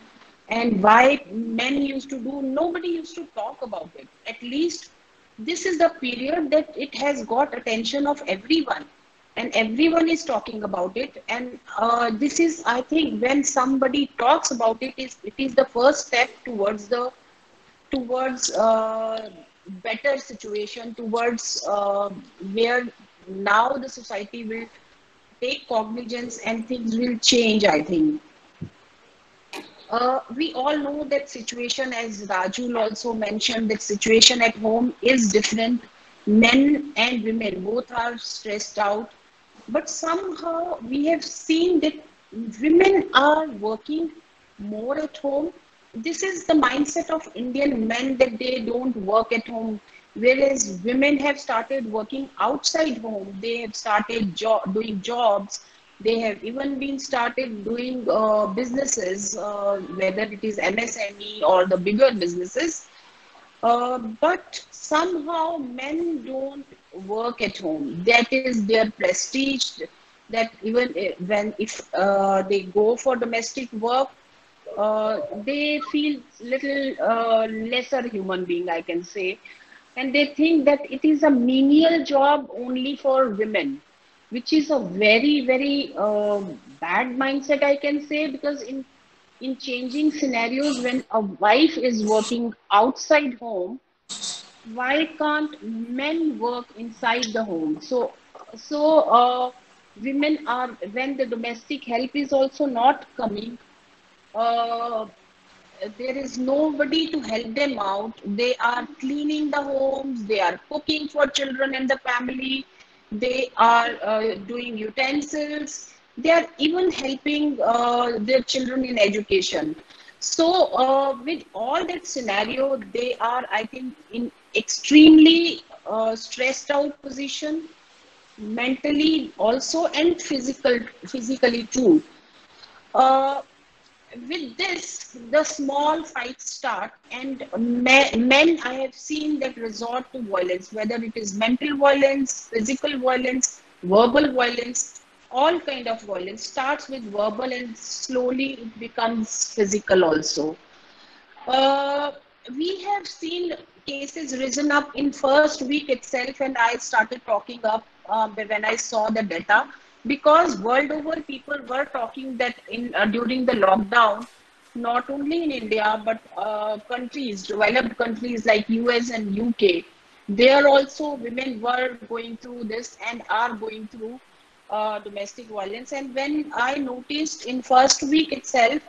and why men used to do, nobody used to talk about it. At least this is the period that it has got attention of everyone, and everyone is talking about it. And this is, I think, when somebody talks about it, it is the first step towards better situation, towards where now the society will take cognizance and things will change, I think. We all know that situation, as Rajul also mentioned, that situation at home is different. Men and women both are stressed out. But somehow we have seen that women are working more at home. This is the mindset of Indian men, that they don't work at home, whereas women have started working outside home. They have started doing jobs. They have even been started doing businesses, whether it is MSME or the bigger businesses. But somehow men don't work at home. That is their prestige. That even when if they go for domestic work, they feel little lesser human being, I can say, and they think that it is a menial job only for women, which is a very, very bad mindset, I can say, because in in changing scenarios when a wife is working outside home, why can't men work inside the home? So women are, when the domestic help is also not coming, uh, there is nobody to help them out. They are cleaning the homes, they are cooking for children and the family, they are doing utensils, they are even helping their children in education. So with all that scenario, they are, I think, in extremely stressed out position, mentally also, and physically too. uh, with this, the small fights start, and men, I have seen that resort to violence, whether it is mental violence, physical violence, verbal violence, all kind of violence starts with verbal and slowly it becomes physical also. Uh, we have seen cases risen up in first week itself, and I started talking up when I saw the data, because world over people were talking that in during the lockdown, not only in India but countries, developed countries like US and UK, there also women were going through this and are going through domestic violence. And when I noticed in first week itself,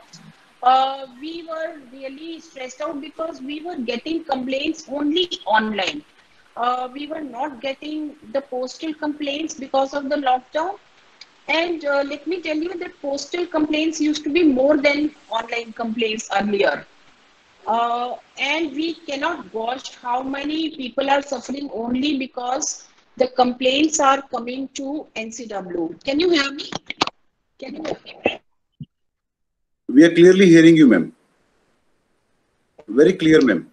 we were really stressed out because we were getting complaints only online. We were not getting the postal complaints because of the lockdown. And let me tell you that postal complaints used to be more than online complaints earlier. And we cannot gauge how many people are suffering only because the complaints are coming to NCW. Can you hear me? Can you hear me? We are clearly hearing you, ma'am. Very clear, ma'am.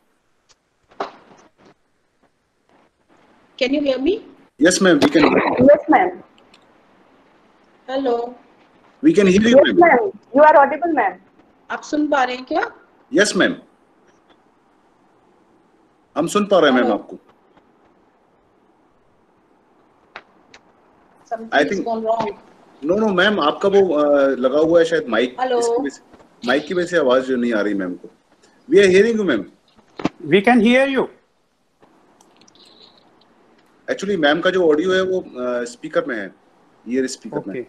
Can you hear me? Yes, ma'am. We can hear you. Yes, ma'am. Hello. We can hear you, Yes, ma'am. ma'am. You are audible, ma'am. आप सुन पा रहे हैं क्या? Yes, ma'am. हम सुन पा रहे हैं, ma'am, Hello. आपको. Something is think- gone wrong. No ma'am, आपका वो लगा हुआ है शायद माइक. Hello. माइक की वजह से आवाज जो नहीं आ रही मैम को. We are hearing you, ma'am. We can hear you. Actually ma'am का जो ऑडियो है वो स्पीकर में है, ईयर स्पीकर में. Okay.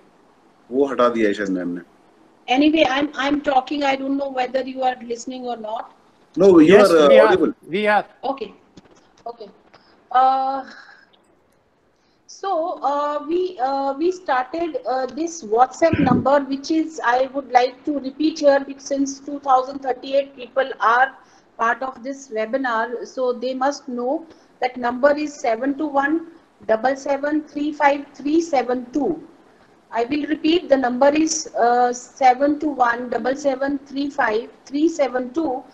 वो हटा दिया है शायद मैम ने. Anyway, I'm talking. I don't know whether you are listening or not. No, you Yes, are we audible. are. We are. Okay. Okay. Uh, we started this WhatsApp number, which is, I would like to repeat here, because since 2038 people are part of this webinar, so they must know that number is 721-7735372. I will repeat, the number is 721-7735372.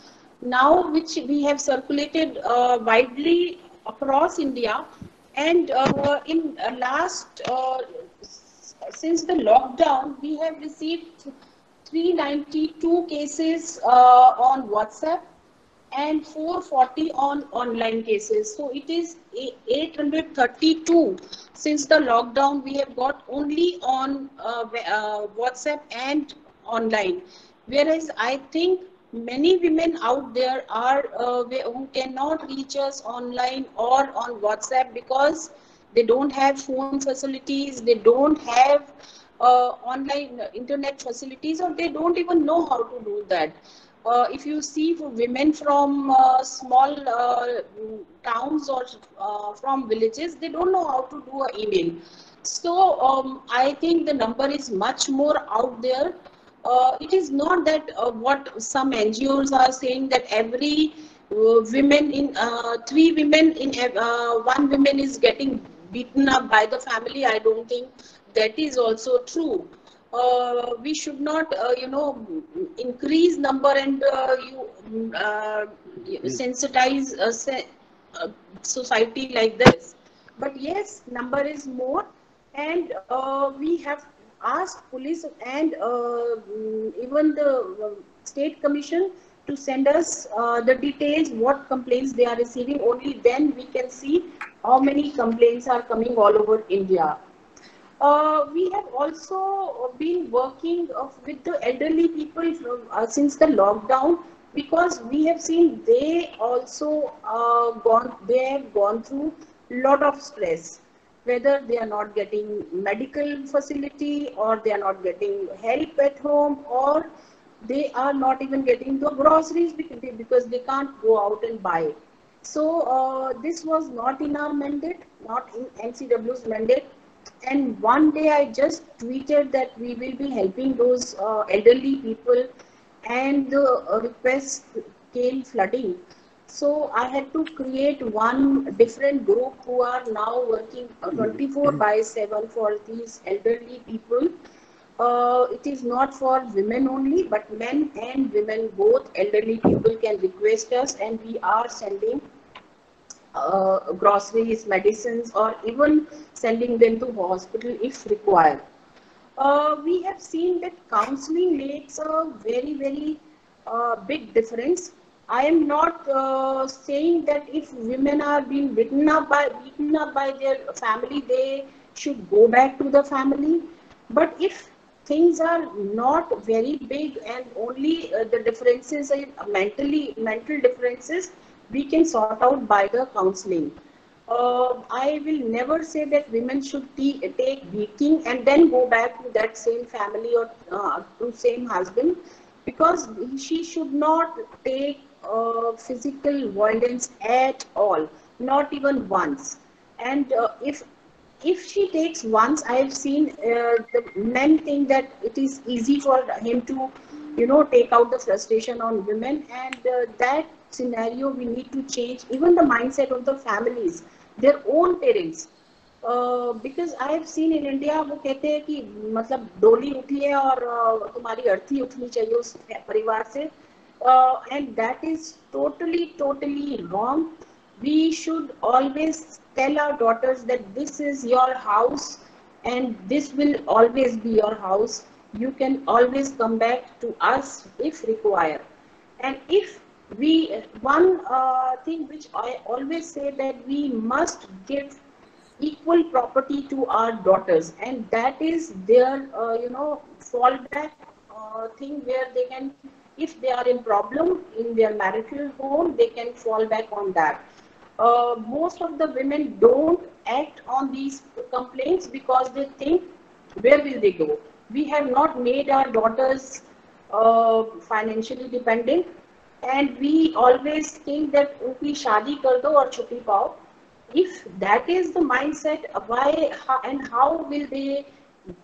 Now, which we have circulated widely across India, and in last since the lockdown, we have received 392 cases on WhatsApp and 440 on online cases. So it is 832 since the lockdown we have got only on WhatsApp and online. Whereas I think many women out there are who cannot reach us online or on WhatsApp because they don't have phone facilities, they don't have online internet facilities, or they don't even know how to do that. If you see, for women from small towns or from villages, they don't know how to do an email. So I think the number is much more out there. It is not that what some NGOs are saying, that every women in three women in one woman is getting beaten up by the family. I don't think that is also true. We should not, increase number and sensitize society like this. But yes, number is more, and we have asked police and even the state commission to send us the details, what complaints they are receiving. Only then we can see how many complaints are coming all over India. We have also been working with the elderly people from, since the lockdown, because we have seen they also they have gone through lot of stress, whether they are not getting medical facility, or they are not getting help at home, or they are not even getting the groceries because they can't go out and buy. So this was not in our mandate, not in NCW's mandate. And one day I just tweeted that we will be helping those elderly people, and the request came flooding. So I had to create one different group who are now working 24 by 7 for these elderly people. It is not for women only, but men and women both elderly people can request us, and we are sending groceries, medicines, or even sending them to hospital if required. We have seen that counseling makes a very big difference. I am not saying that if women are being beaten up by their family, they should go back to the family. But if things are not very big and only the differences are mental differences, we can sort out by the counseling. I will never say that women should take beating and then go back to that same family or to same husband, because she should not take physical violence at all, not even once. And if she takes once, I have seen the men think that it is easy for him to, take out the frustration on women, and that scenario we need to change even the mindset of the families, their own parents. Because I have seen in India, वो कहते हैं कि मतलब डोली उठी है और तुम्हारी अर्थी उठनी चाहिए उस परिवार से, and that is totally wrong. We should always tell our daughters that this is your house and this will always be your house. You can always come back to us if required. And if we, one thing which I always say, that we must give equal property to our daughters, and that is their fallback thing, where they can, if they are in problem in their marital home, they can fall back on that. Most of the women don't act on these complaints because they think, where will they go? We have not made our daughters financially dependent, and we always think that उनकी शादी कर दो और छुट्टी पाओ. If that is the mindset, why and how will they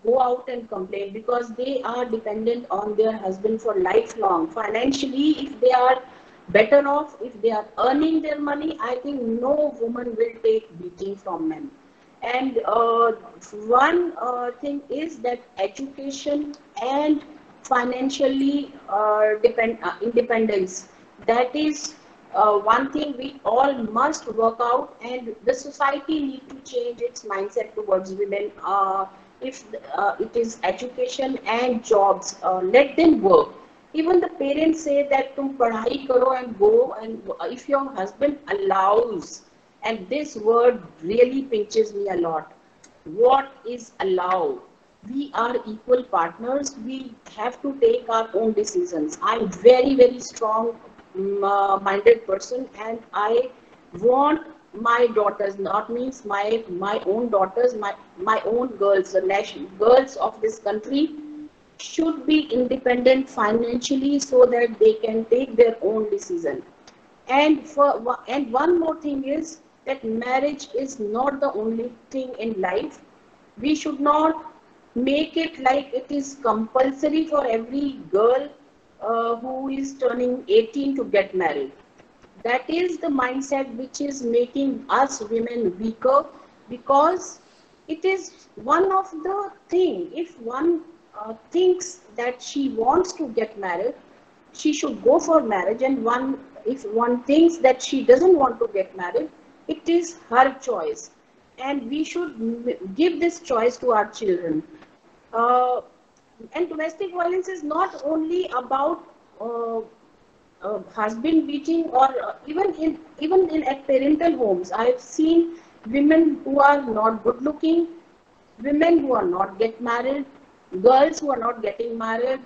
go out and complain? Because they are dependent on their husband for lifelong. Financially, if they are better off, if they are earning their money, I think no woman will take beating from men. And one thing is that education and financially independence, that is one thing we all must work out, and the society need to change its mindset towards women. If it is education and jobs, let them work. Even the parents say that tum padhai karo and go, and if your husband allows, and this word really pinches me a lot. What is allowed? We are equal partners. We have to take our own decisions. I'm very strong minded person, and I want my daughters, not means my own daughters, my own girls, the national girls of this country should be independent financially, so that they can take their own decision. And one more thing is that marriage is not the only thing in life. We should not make it like it is compulsory for every girl who is turning 18 to get married. That is the mindset which is making us women weaker, because it is one of the thing. If one thinks that she wants to get married, she should go for marriage, and one, if one thinks that she doesn't want to get married, it is her choice, and we should give this choice to our children. uh, and domestic violence is not only about husband beating, or even in at parental homes. I've seen women who are not good looking, women who are not get married, girls who are not getting married.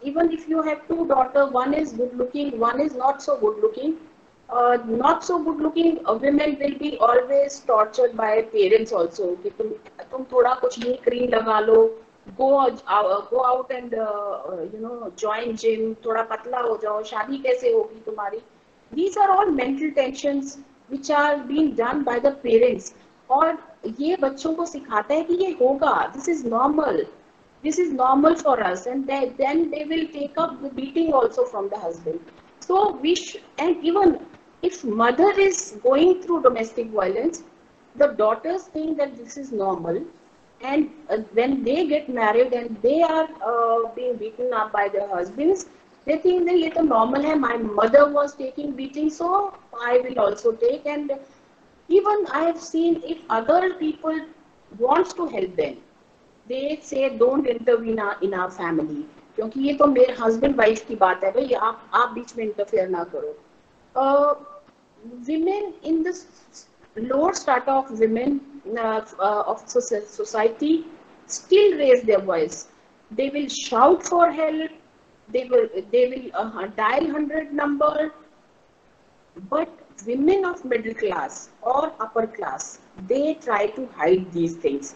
Even if you have two daughters, one is good looking, one is not so good looking. Not so good looking women will be always tortured by parents also. कि तुम थोड़ा कुछ ये cream लगा लो, go out and join gym, थोड़ा पतला हो जाओ, शादी कैसे होगी तुम्हारी? These are all mental tensions which are being done by the parents. और ये बच्चों को सिखाता है कि ये होगा, this is normal for us, and then they will take up the beating also from the husband. So and even if mother is going through domestic violence, the daughters think that this is normal, and when they get married and they are being beaten up by their husbands, they think that ये तो normal है, my mother was taking beating, so I will also take. And even I have seen, if other people wants to help them, they say don't intervene in our family, क्योंकि ये तो मेरे husband wife की बात है भाई, आप बीच में interfere ना करो. Women in the lower strata of women of society still raise their voice. They will shout for help. They will dial 100 number. But women of middle class or upper class, they try to hide these things.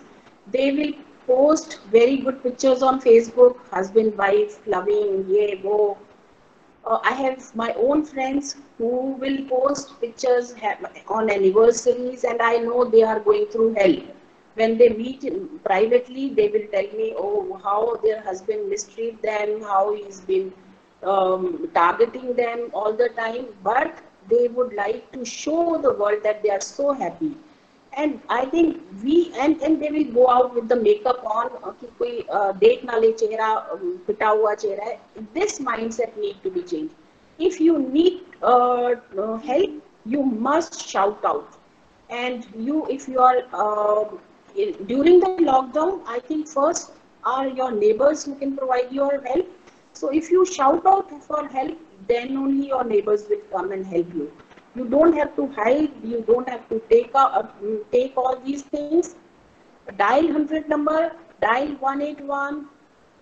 They will post very good pictures on Facebook, husband, wife, loving, ye, wo. I have my own friends who will post pictures on anniversaries, and I know they are going through hell. When they meet privately, they will tell me, oh, how their husband mistreat them, how he's been targeting them all the time. But they would like to show the world that they are so happy. And I think and they will go out with the makeup on कि कोई देख ना ले चेहरा पिटा हुआ चेहरा है. This mindset need to be changed. If you need help, you must shout out. And if you are during the lockdown, I think first are your neighbors who can provide your help. So if you shout out for help, then only your neighbors will come and help you. You don't have to hide. You don't have to take all these things. Dial 100 number, dial 181,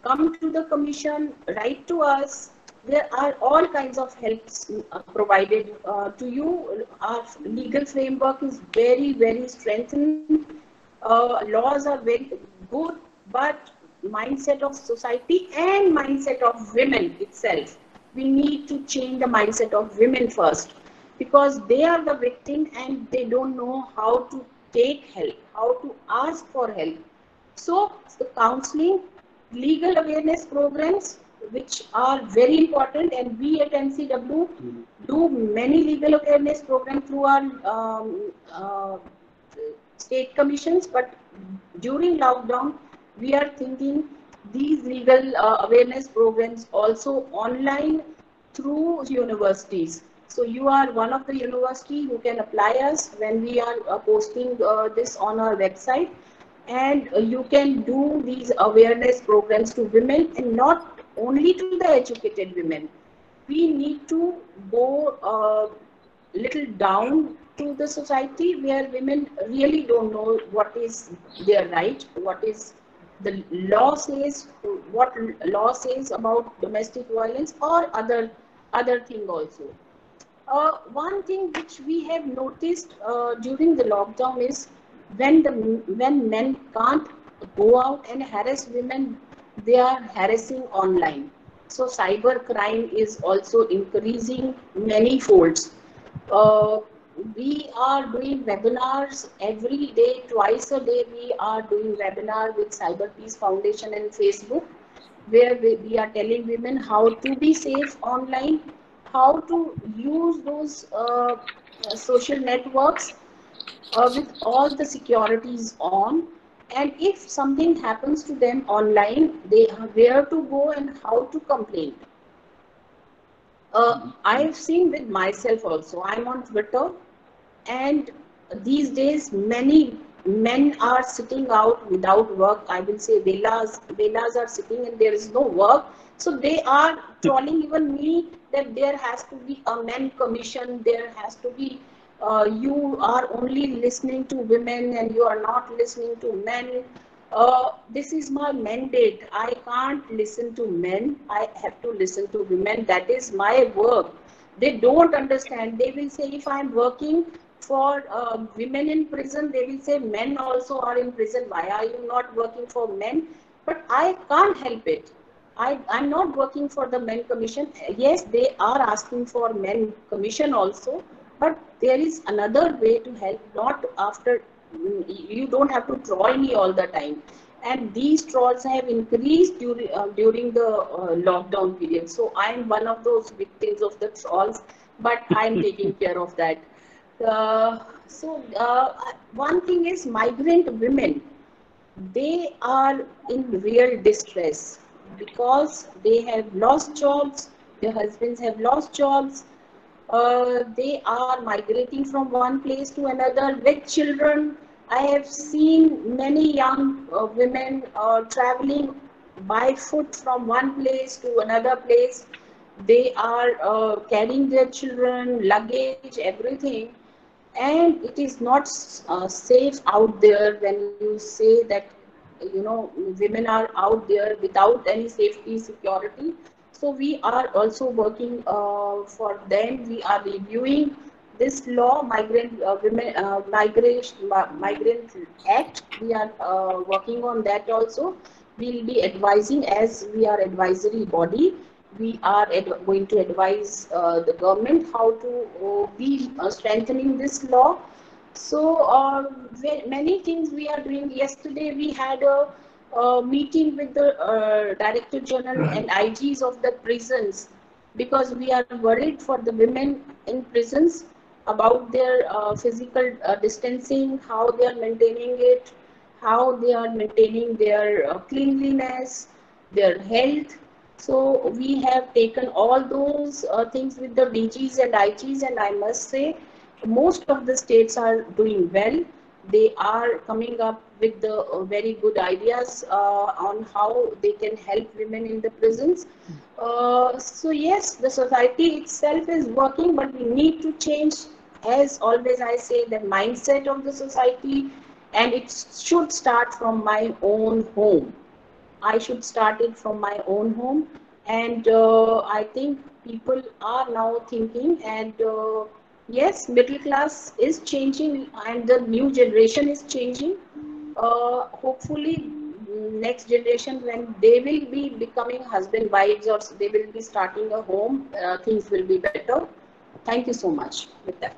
come to the commission, write to us. There are all kinds of helps provided to you. Our legal framework is very, very strengthened. Laws are very good, but mindset of society and mindset of women itself. We need to change the mindset of women first, because they are the victim and they don't know how to take help, how to ask for help. So the counseling, legal awareness programs, which are very important, and we at NCW do many legal awareness programs through our state commissions. But during lockdown, we are thinking these legal awareness programs also online through universities. So you are one of the university who can apply us when we are posting this on our website, and you can do these awareness programs to women, and not only to the educated women. We need to go little down to the society where women really don't know what is their right, what is the law says, what law says about domestic violence or other thing also. One thing which we have noticed during the lockdown is when men can't go out and harass women, they are harassing online. So cyber crime is also increasing many folds. Uh, we are doing webinars every day, twice a day. We are doing webinar with Cyber Peace Foundation and Facebook, where we are telling women how to be safe online, how to use those social networks with all the securities on, and if something happens to them online, they where to go and how to complain. I've seen with myself also. I'm on Twitter, and these days many men are sitting out without work. I will say villas are sitting and there is no work. So they are trolling even me that there has to be a men commission. There has to be you are only listening to women and you are not listening to men. This is my mandate. I can't listen to men. I have to listen to women. That is my work. They don't understand. They will say, if I'm working for women in prison, they will say men also are in prison. Why are you not working for men? But I can't help it. I'm not working for the men commission. Yes, they are asking for men commission also, but there is another way to help, not after, you don't have to troll me all the time. And these trolls have increased during the lockdown period. So I'm one of those victims of the trolls, but I'm taking care of that. One thing is migrant women, they are in real distress because they have lost jobs, their husbands have lost jobs, they are migrating from one place to another with children. I have seen many young women traveling by foot from one place to another place. They are carrying their children, luggage, everything, and it is not safe out there. When you say that, you know, women are out there without any safety security, so we are also working for them. We are reviewing this law, migrant women migrant act. We are working on that also. We'll be advising, as we are advisory body, we are going to advise the government how to be strengthening this law. So many things we are doing. Yesterday we had a meeting with the Director General and IGs of the prisons, because we are worried for the women in prisons about their physical distancing, how they are maintaining it, how they are maintaining their cleanliness, their health. So we have taken all those things with the DGs and IGs, and I must say most of the states are doing well. They are coming up with the very good ideas on how they can help women in the prisons. So yes, the society itself is working, but we need to change, as always I say, the mindset of the society, and it should start from my own home. I should start it from my own home, and I think people are now thinking, and yes, middle class is changing, and the new generation is changing. Hopefully, next generation, when they will be becoming husband wives, or they will be starting a home, things will be better. Thank you so much with that.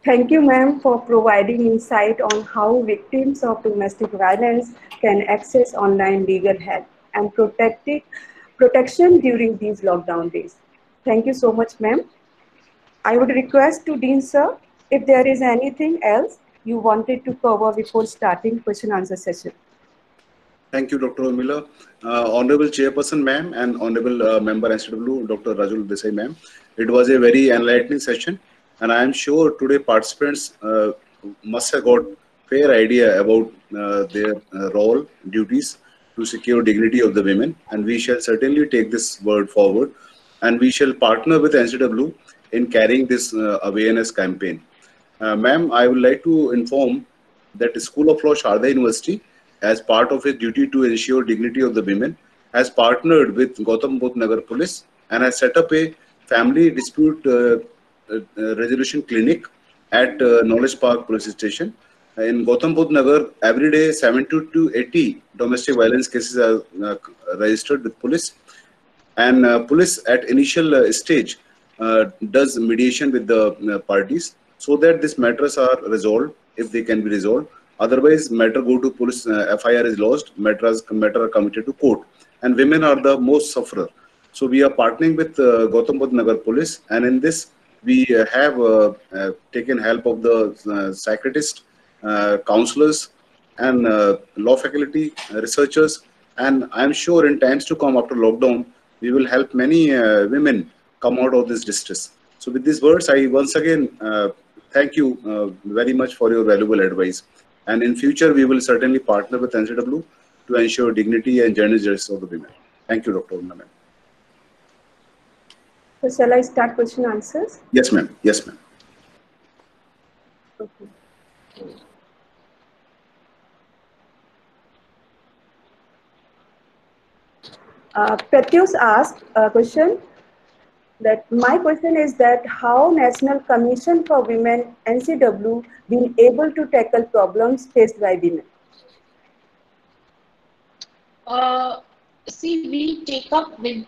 Thank you, ma'am, for providing insight on how victims of domestic violence can access online legal help and protection during these lockdown days. Thank you so much, ma'am. I would request to Dean sir if there is anything else you wanted to cover before starting question answer session. Thank you, Dr. Miller. Honorable Chairperson, ma'am, and Honorable Member NCW, Dr. Rajulben Desai, ma'am. It was a very enlightening session, and I am sure today participants must have got fair idea about their role, duties to secure dignity of the women, and we shall certainly take this word forward, and we shall partner with NCW in carrying this awareness campaign. Ma'am, I would like to inform that the School of Law, Sharda University, as part of its duty to ensure dignity of the women, has partnered with Gautam Budh Nagar Police and has set up a family dispute resolution clinic at Knowledge Park Police Station. In Gautam Budh Nagar, every day 70 to 80 domestic violence cases are registered with police, and police at initial stage does mediation with the parties so that these matters are resolved if they can be resolved. Otherwise, matter go to police, FIR is lodged, matter are committed to court, and women are the most sufferer. So we are partnering with Gautam Budh Nagar Police, and in this we have taken help of the psychiatrists, counselors, and law faculty, researchers, and I am sure in times to come after lockdown, we will help many women come out of this distress. So with these words, I once again thank you very much for your valuable advice. And in future, we will certainly partner with NCW to ensure dignity and generous justice of the women. Thank you, Dr. Urmila, ma'am. So shall I start question answers? Yes, ma'am. Yes, ma'am. Okay. Pratyush asked a question that my question is that how National Commission for Women NCW been able to tackle problems faced by women? Uh, See, we take up with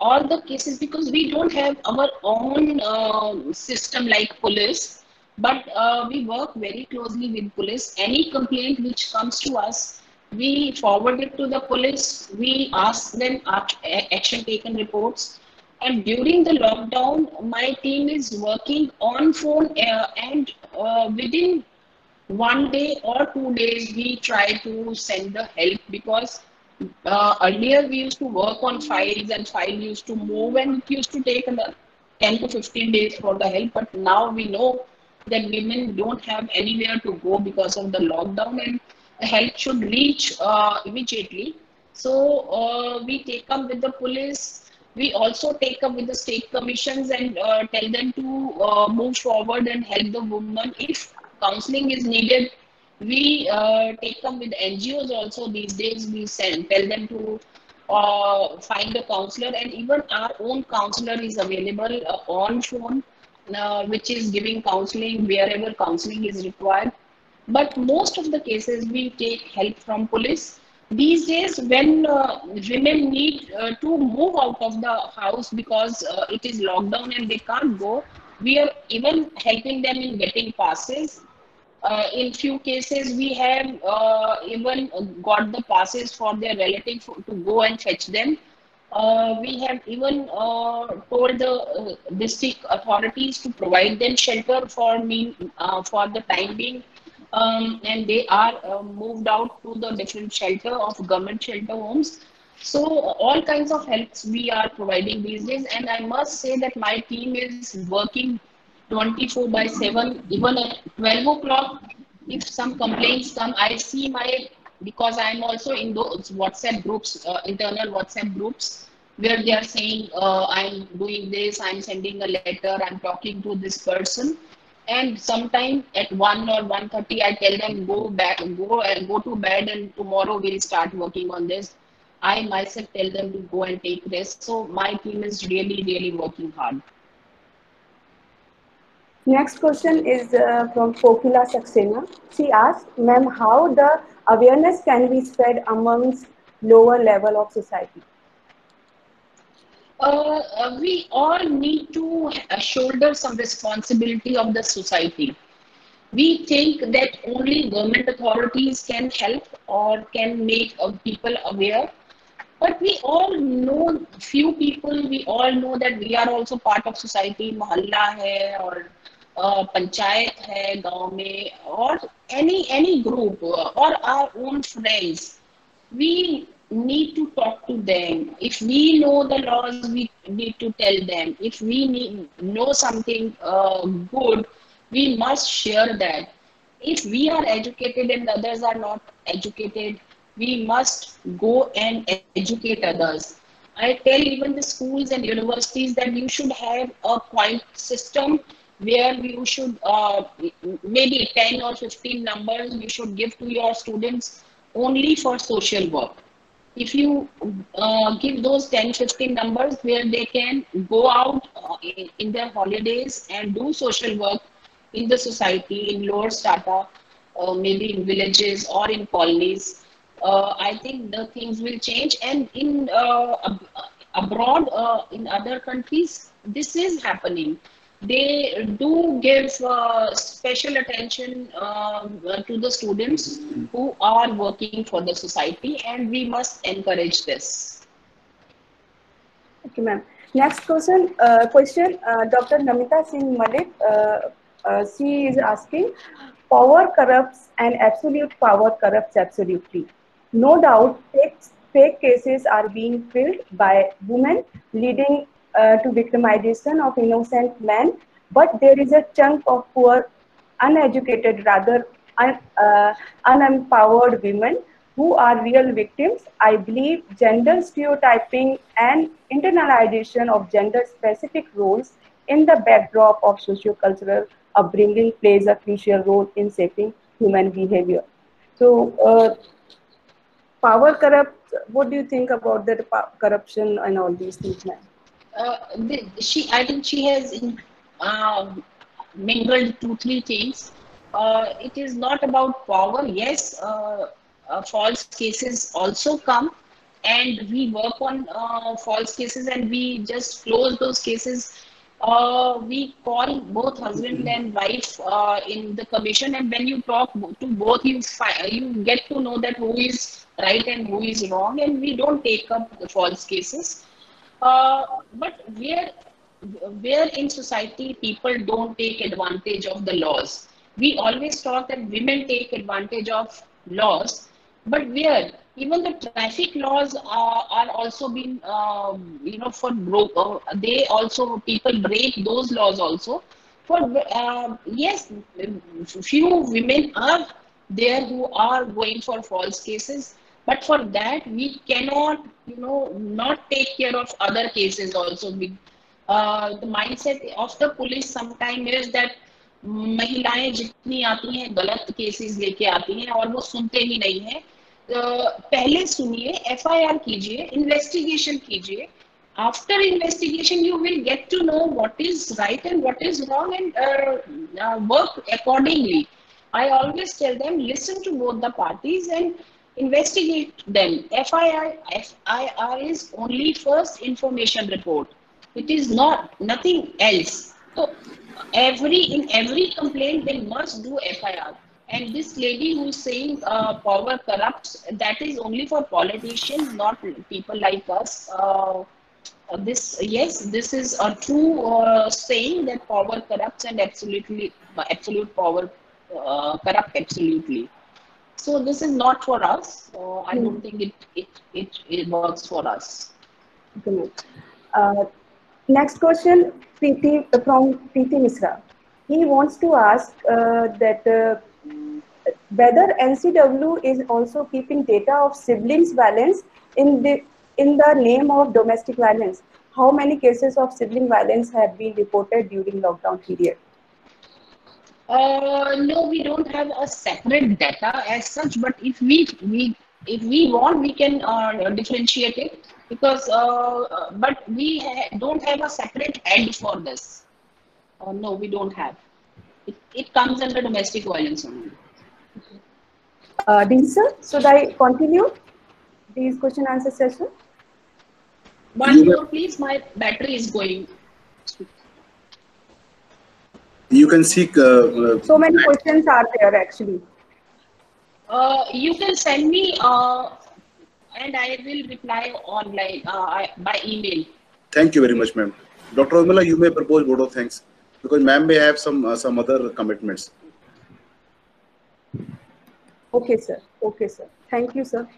all the cases because we don't have our own system like police, but we work very closely with police. Any complaint which comes to us, we forward it to the police. We ask them action taken reports. And during the lockdown, my team is working on phone and within 1 day or 2 days we try to send the help because earlier we used to work on files and file used to move and it used to take another 10 to 15 days for the help, but now we know that women don't have anywhere to go because of the lockdown and the help should reach immediately. So we take up with the police. We also take up with the state commissions and tell them to move forward and help the woman. If counseling is needed, we take up with NGOs also these days. We tell them to find a counselor, and even our own counselor is available on phone, which is giving counseling wherever counseling is required. But most of the cases we take help from police. These days, when women need to move out of the house because it is lockdown and they can't go, we are even helping them in getting passes. In few cases, we have even got the passes for their relative to go and fetch them. We have even told the district authorities to provide them shelter for the time being, and they are moved out to the different shelter of government shelter homes. So all kinds of helps we are providing these days, and I must say that my team is working 24 by 7, even at 12 o'clock. If some complaints come, I see because I'm also in those WhatsApp groups, internal WhatsApp groups, where they are saying, I'm doing this, I'm sending a letter, I'm talking to this person. And sometime at 1 or 1:30, I tell them, go to bed, and tomorrow we'll start working on this. I myself tell them to go and take rest. So my team is really, really working hard. Next question is from Kokila Saxena. She asked, ma'am, how the awareness can be spread amongst lower level of society? We all need to shoulder some responsibility of the society. We think that only government authorities can help or can make people aware. But we all know, few people, we all know that we are also part of society. Mohalla hai or panchayat hai gaon mein, or any group or our own friends. We need to talk to them. If we know the laws, we need to tell them. If we know something good, we must share that. If we are educated and others are not educated, we must go and educate others. I tell even the schools and universities that you should have a point system where you should maybe 10 or 15 numbers you should give to your students only for social work. If you give those 10-15 numbers where they can go out in their holidays and do social work in the society, in lower strata, maybe in villages or in colonies, I think the things will change. And in abroad, in other countries, this is happening. They do give special attention to the students who are working for the society, and we must encourage this. Okay, ma'am. Next question, Dr. Namita Singh Malik, she is asking, power corrupts and absolute power corrupts absolutely. No doubt, fake cases are being filled by women, leading to victimization of innocent men, but there is a chunk of poor, uneducated, rather unempowered women who are real victims. I believe gender stereotyping and internalization of gender specific roles in the backdrop of sociocultural upbringing plays a crucial role in shaping human behavior. So, power corrupt. What do you think about the corruption and all these things, ma'am? I think she has mingled two, three things. It is not about power. Yes, false cases also come, and we work on false cases, and we just close those cases. We call both husband and wife in the commission, and when you talk to both, you get to know that who is right and who is wrong, and we don't take up the false cases. But where in society people don't take advantage of the laws. We always talk that women take advantage of laws, but where even the traffic laws are also being, for broke. They also people break those laws also. For yes, few women are there who are going for false cases, but for that we cannot, not take care of other cases also. The mindset of the police sometimes is that महिलाएं जितनी आती हैं गलत cases लेके आती हैं और वो सुनते ही नहीं हैं. पहले सुनिए, एफआईआर कीजिए, इन्वेस्टिगेशन कीजिए. After investigation, you will get to know what is right and what is wrong, and work accordingly. I always tell them, listen to both the parties and investigate them. FIR is only first information report. It is not nothing else. So in every complaint they must do FIR. And this lady who is saying power corrupts, that is only for politicians, not people like us. This is a true saying that power corrupts, and absolute power corrupt absolutely. So this is not for us. I don't think it works for us. Uh, Next question, from Preeti Misra. He wants to ask that whether NCW is also keeping data of siblings violence in the name of domestic violence. How many cases of sibling violence have been reported during lockdown period? No, we don't have a separate data as such, but if we want, we can differentiate it, because but we don't have a separate head for this. No, we don't have. It comes under domestic violence only. Sir, should I continue these question answer session? One more, please. My battery is going. You can seek. So many questions are there actually. You can send me, and I will reply online by email. Thank you very much, ma'am. Dr. Urmila, you may propose vote of thanks, because ma'am may have some other commitments. Okay, sir. Okay, sir. Thank you, sir.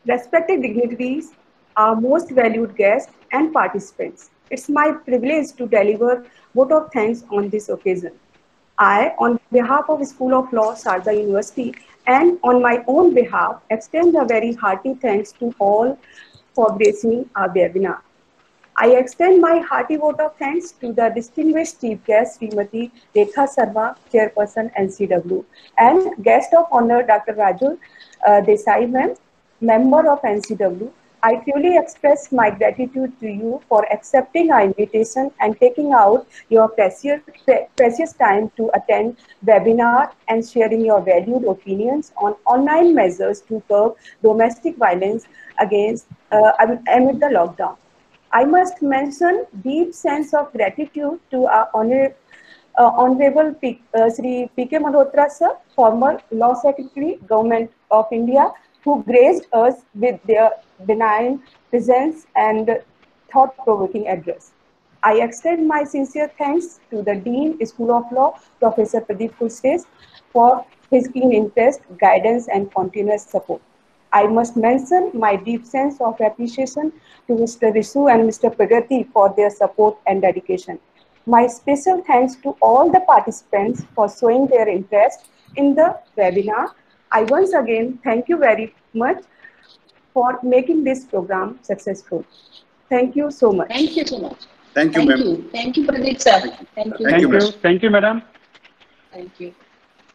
Respected dignitaries, our most valued guests and participants, it's my privilege to deliver vote of thanks on this occasion. I, on behalf of School of Law, Sharda University, and on my own behalf, extend a very hearty thanks to all for gracing our webinar. I extend my hearty vote of thanks to the distinguished chief guest, Srimati Rekha Sharma, Chairperson NCW, and guest of honor, Dr. Desai, ma'am, member of NCW. I truly express my gratitude to you for accepting our invitation and taking out your precious time to attend webinar and sharing your valued opinions on online measures to curb domestic violence amid the lockdown. I must mention deep sense of gratitude to our Honorable Sri P.K. Malhotra sir, former Law Secretary, Government of India, who graced us with their benign presence and thought-provoking address. I extend my sincere thanks to the Dean, School of Law, Professor Pradeep Kulsres, for his keen interest, guidance, and continuous support. I must mention my deep sense of appreciation to Mr. Risu and Mr. Pragati for their support and dedication. My special thanks to all the participants for showing their interest in the webinar. I once again thank you very much for making this program successful. Thank you so much. Thank you so much. Thank you, ma'am. Thank you, Pradeep sir. Thank you. Thank you, ma'am. Thank you, madam. Thank you.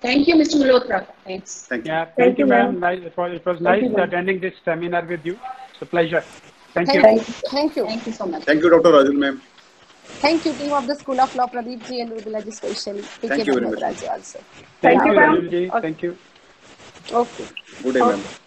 Thank you, Mr. Malhotra. Thanks. Thank you. Yeah, Thank thank you, you, ma'am. ma'am. It was Thank nice you, ma'am. attending this seminar with you. It's a pleasure. Thank you. Thank you. Thank you. Thank you so much. Thank you, Dr. Rajul, ma'am. Thank you, team of the School of Law, Pradeep ji and Rubila ji, especially PK Thank you very much, Malhotra ma'am. ji also. Thank Thank you, you, ma'am. Rajul ji. Okay. Thank you. Okay. Good day, ma'am. Okay.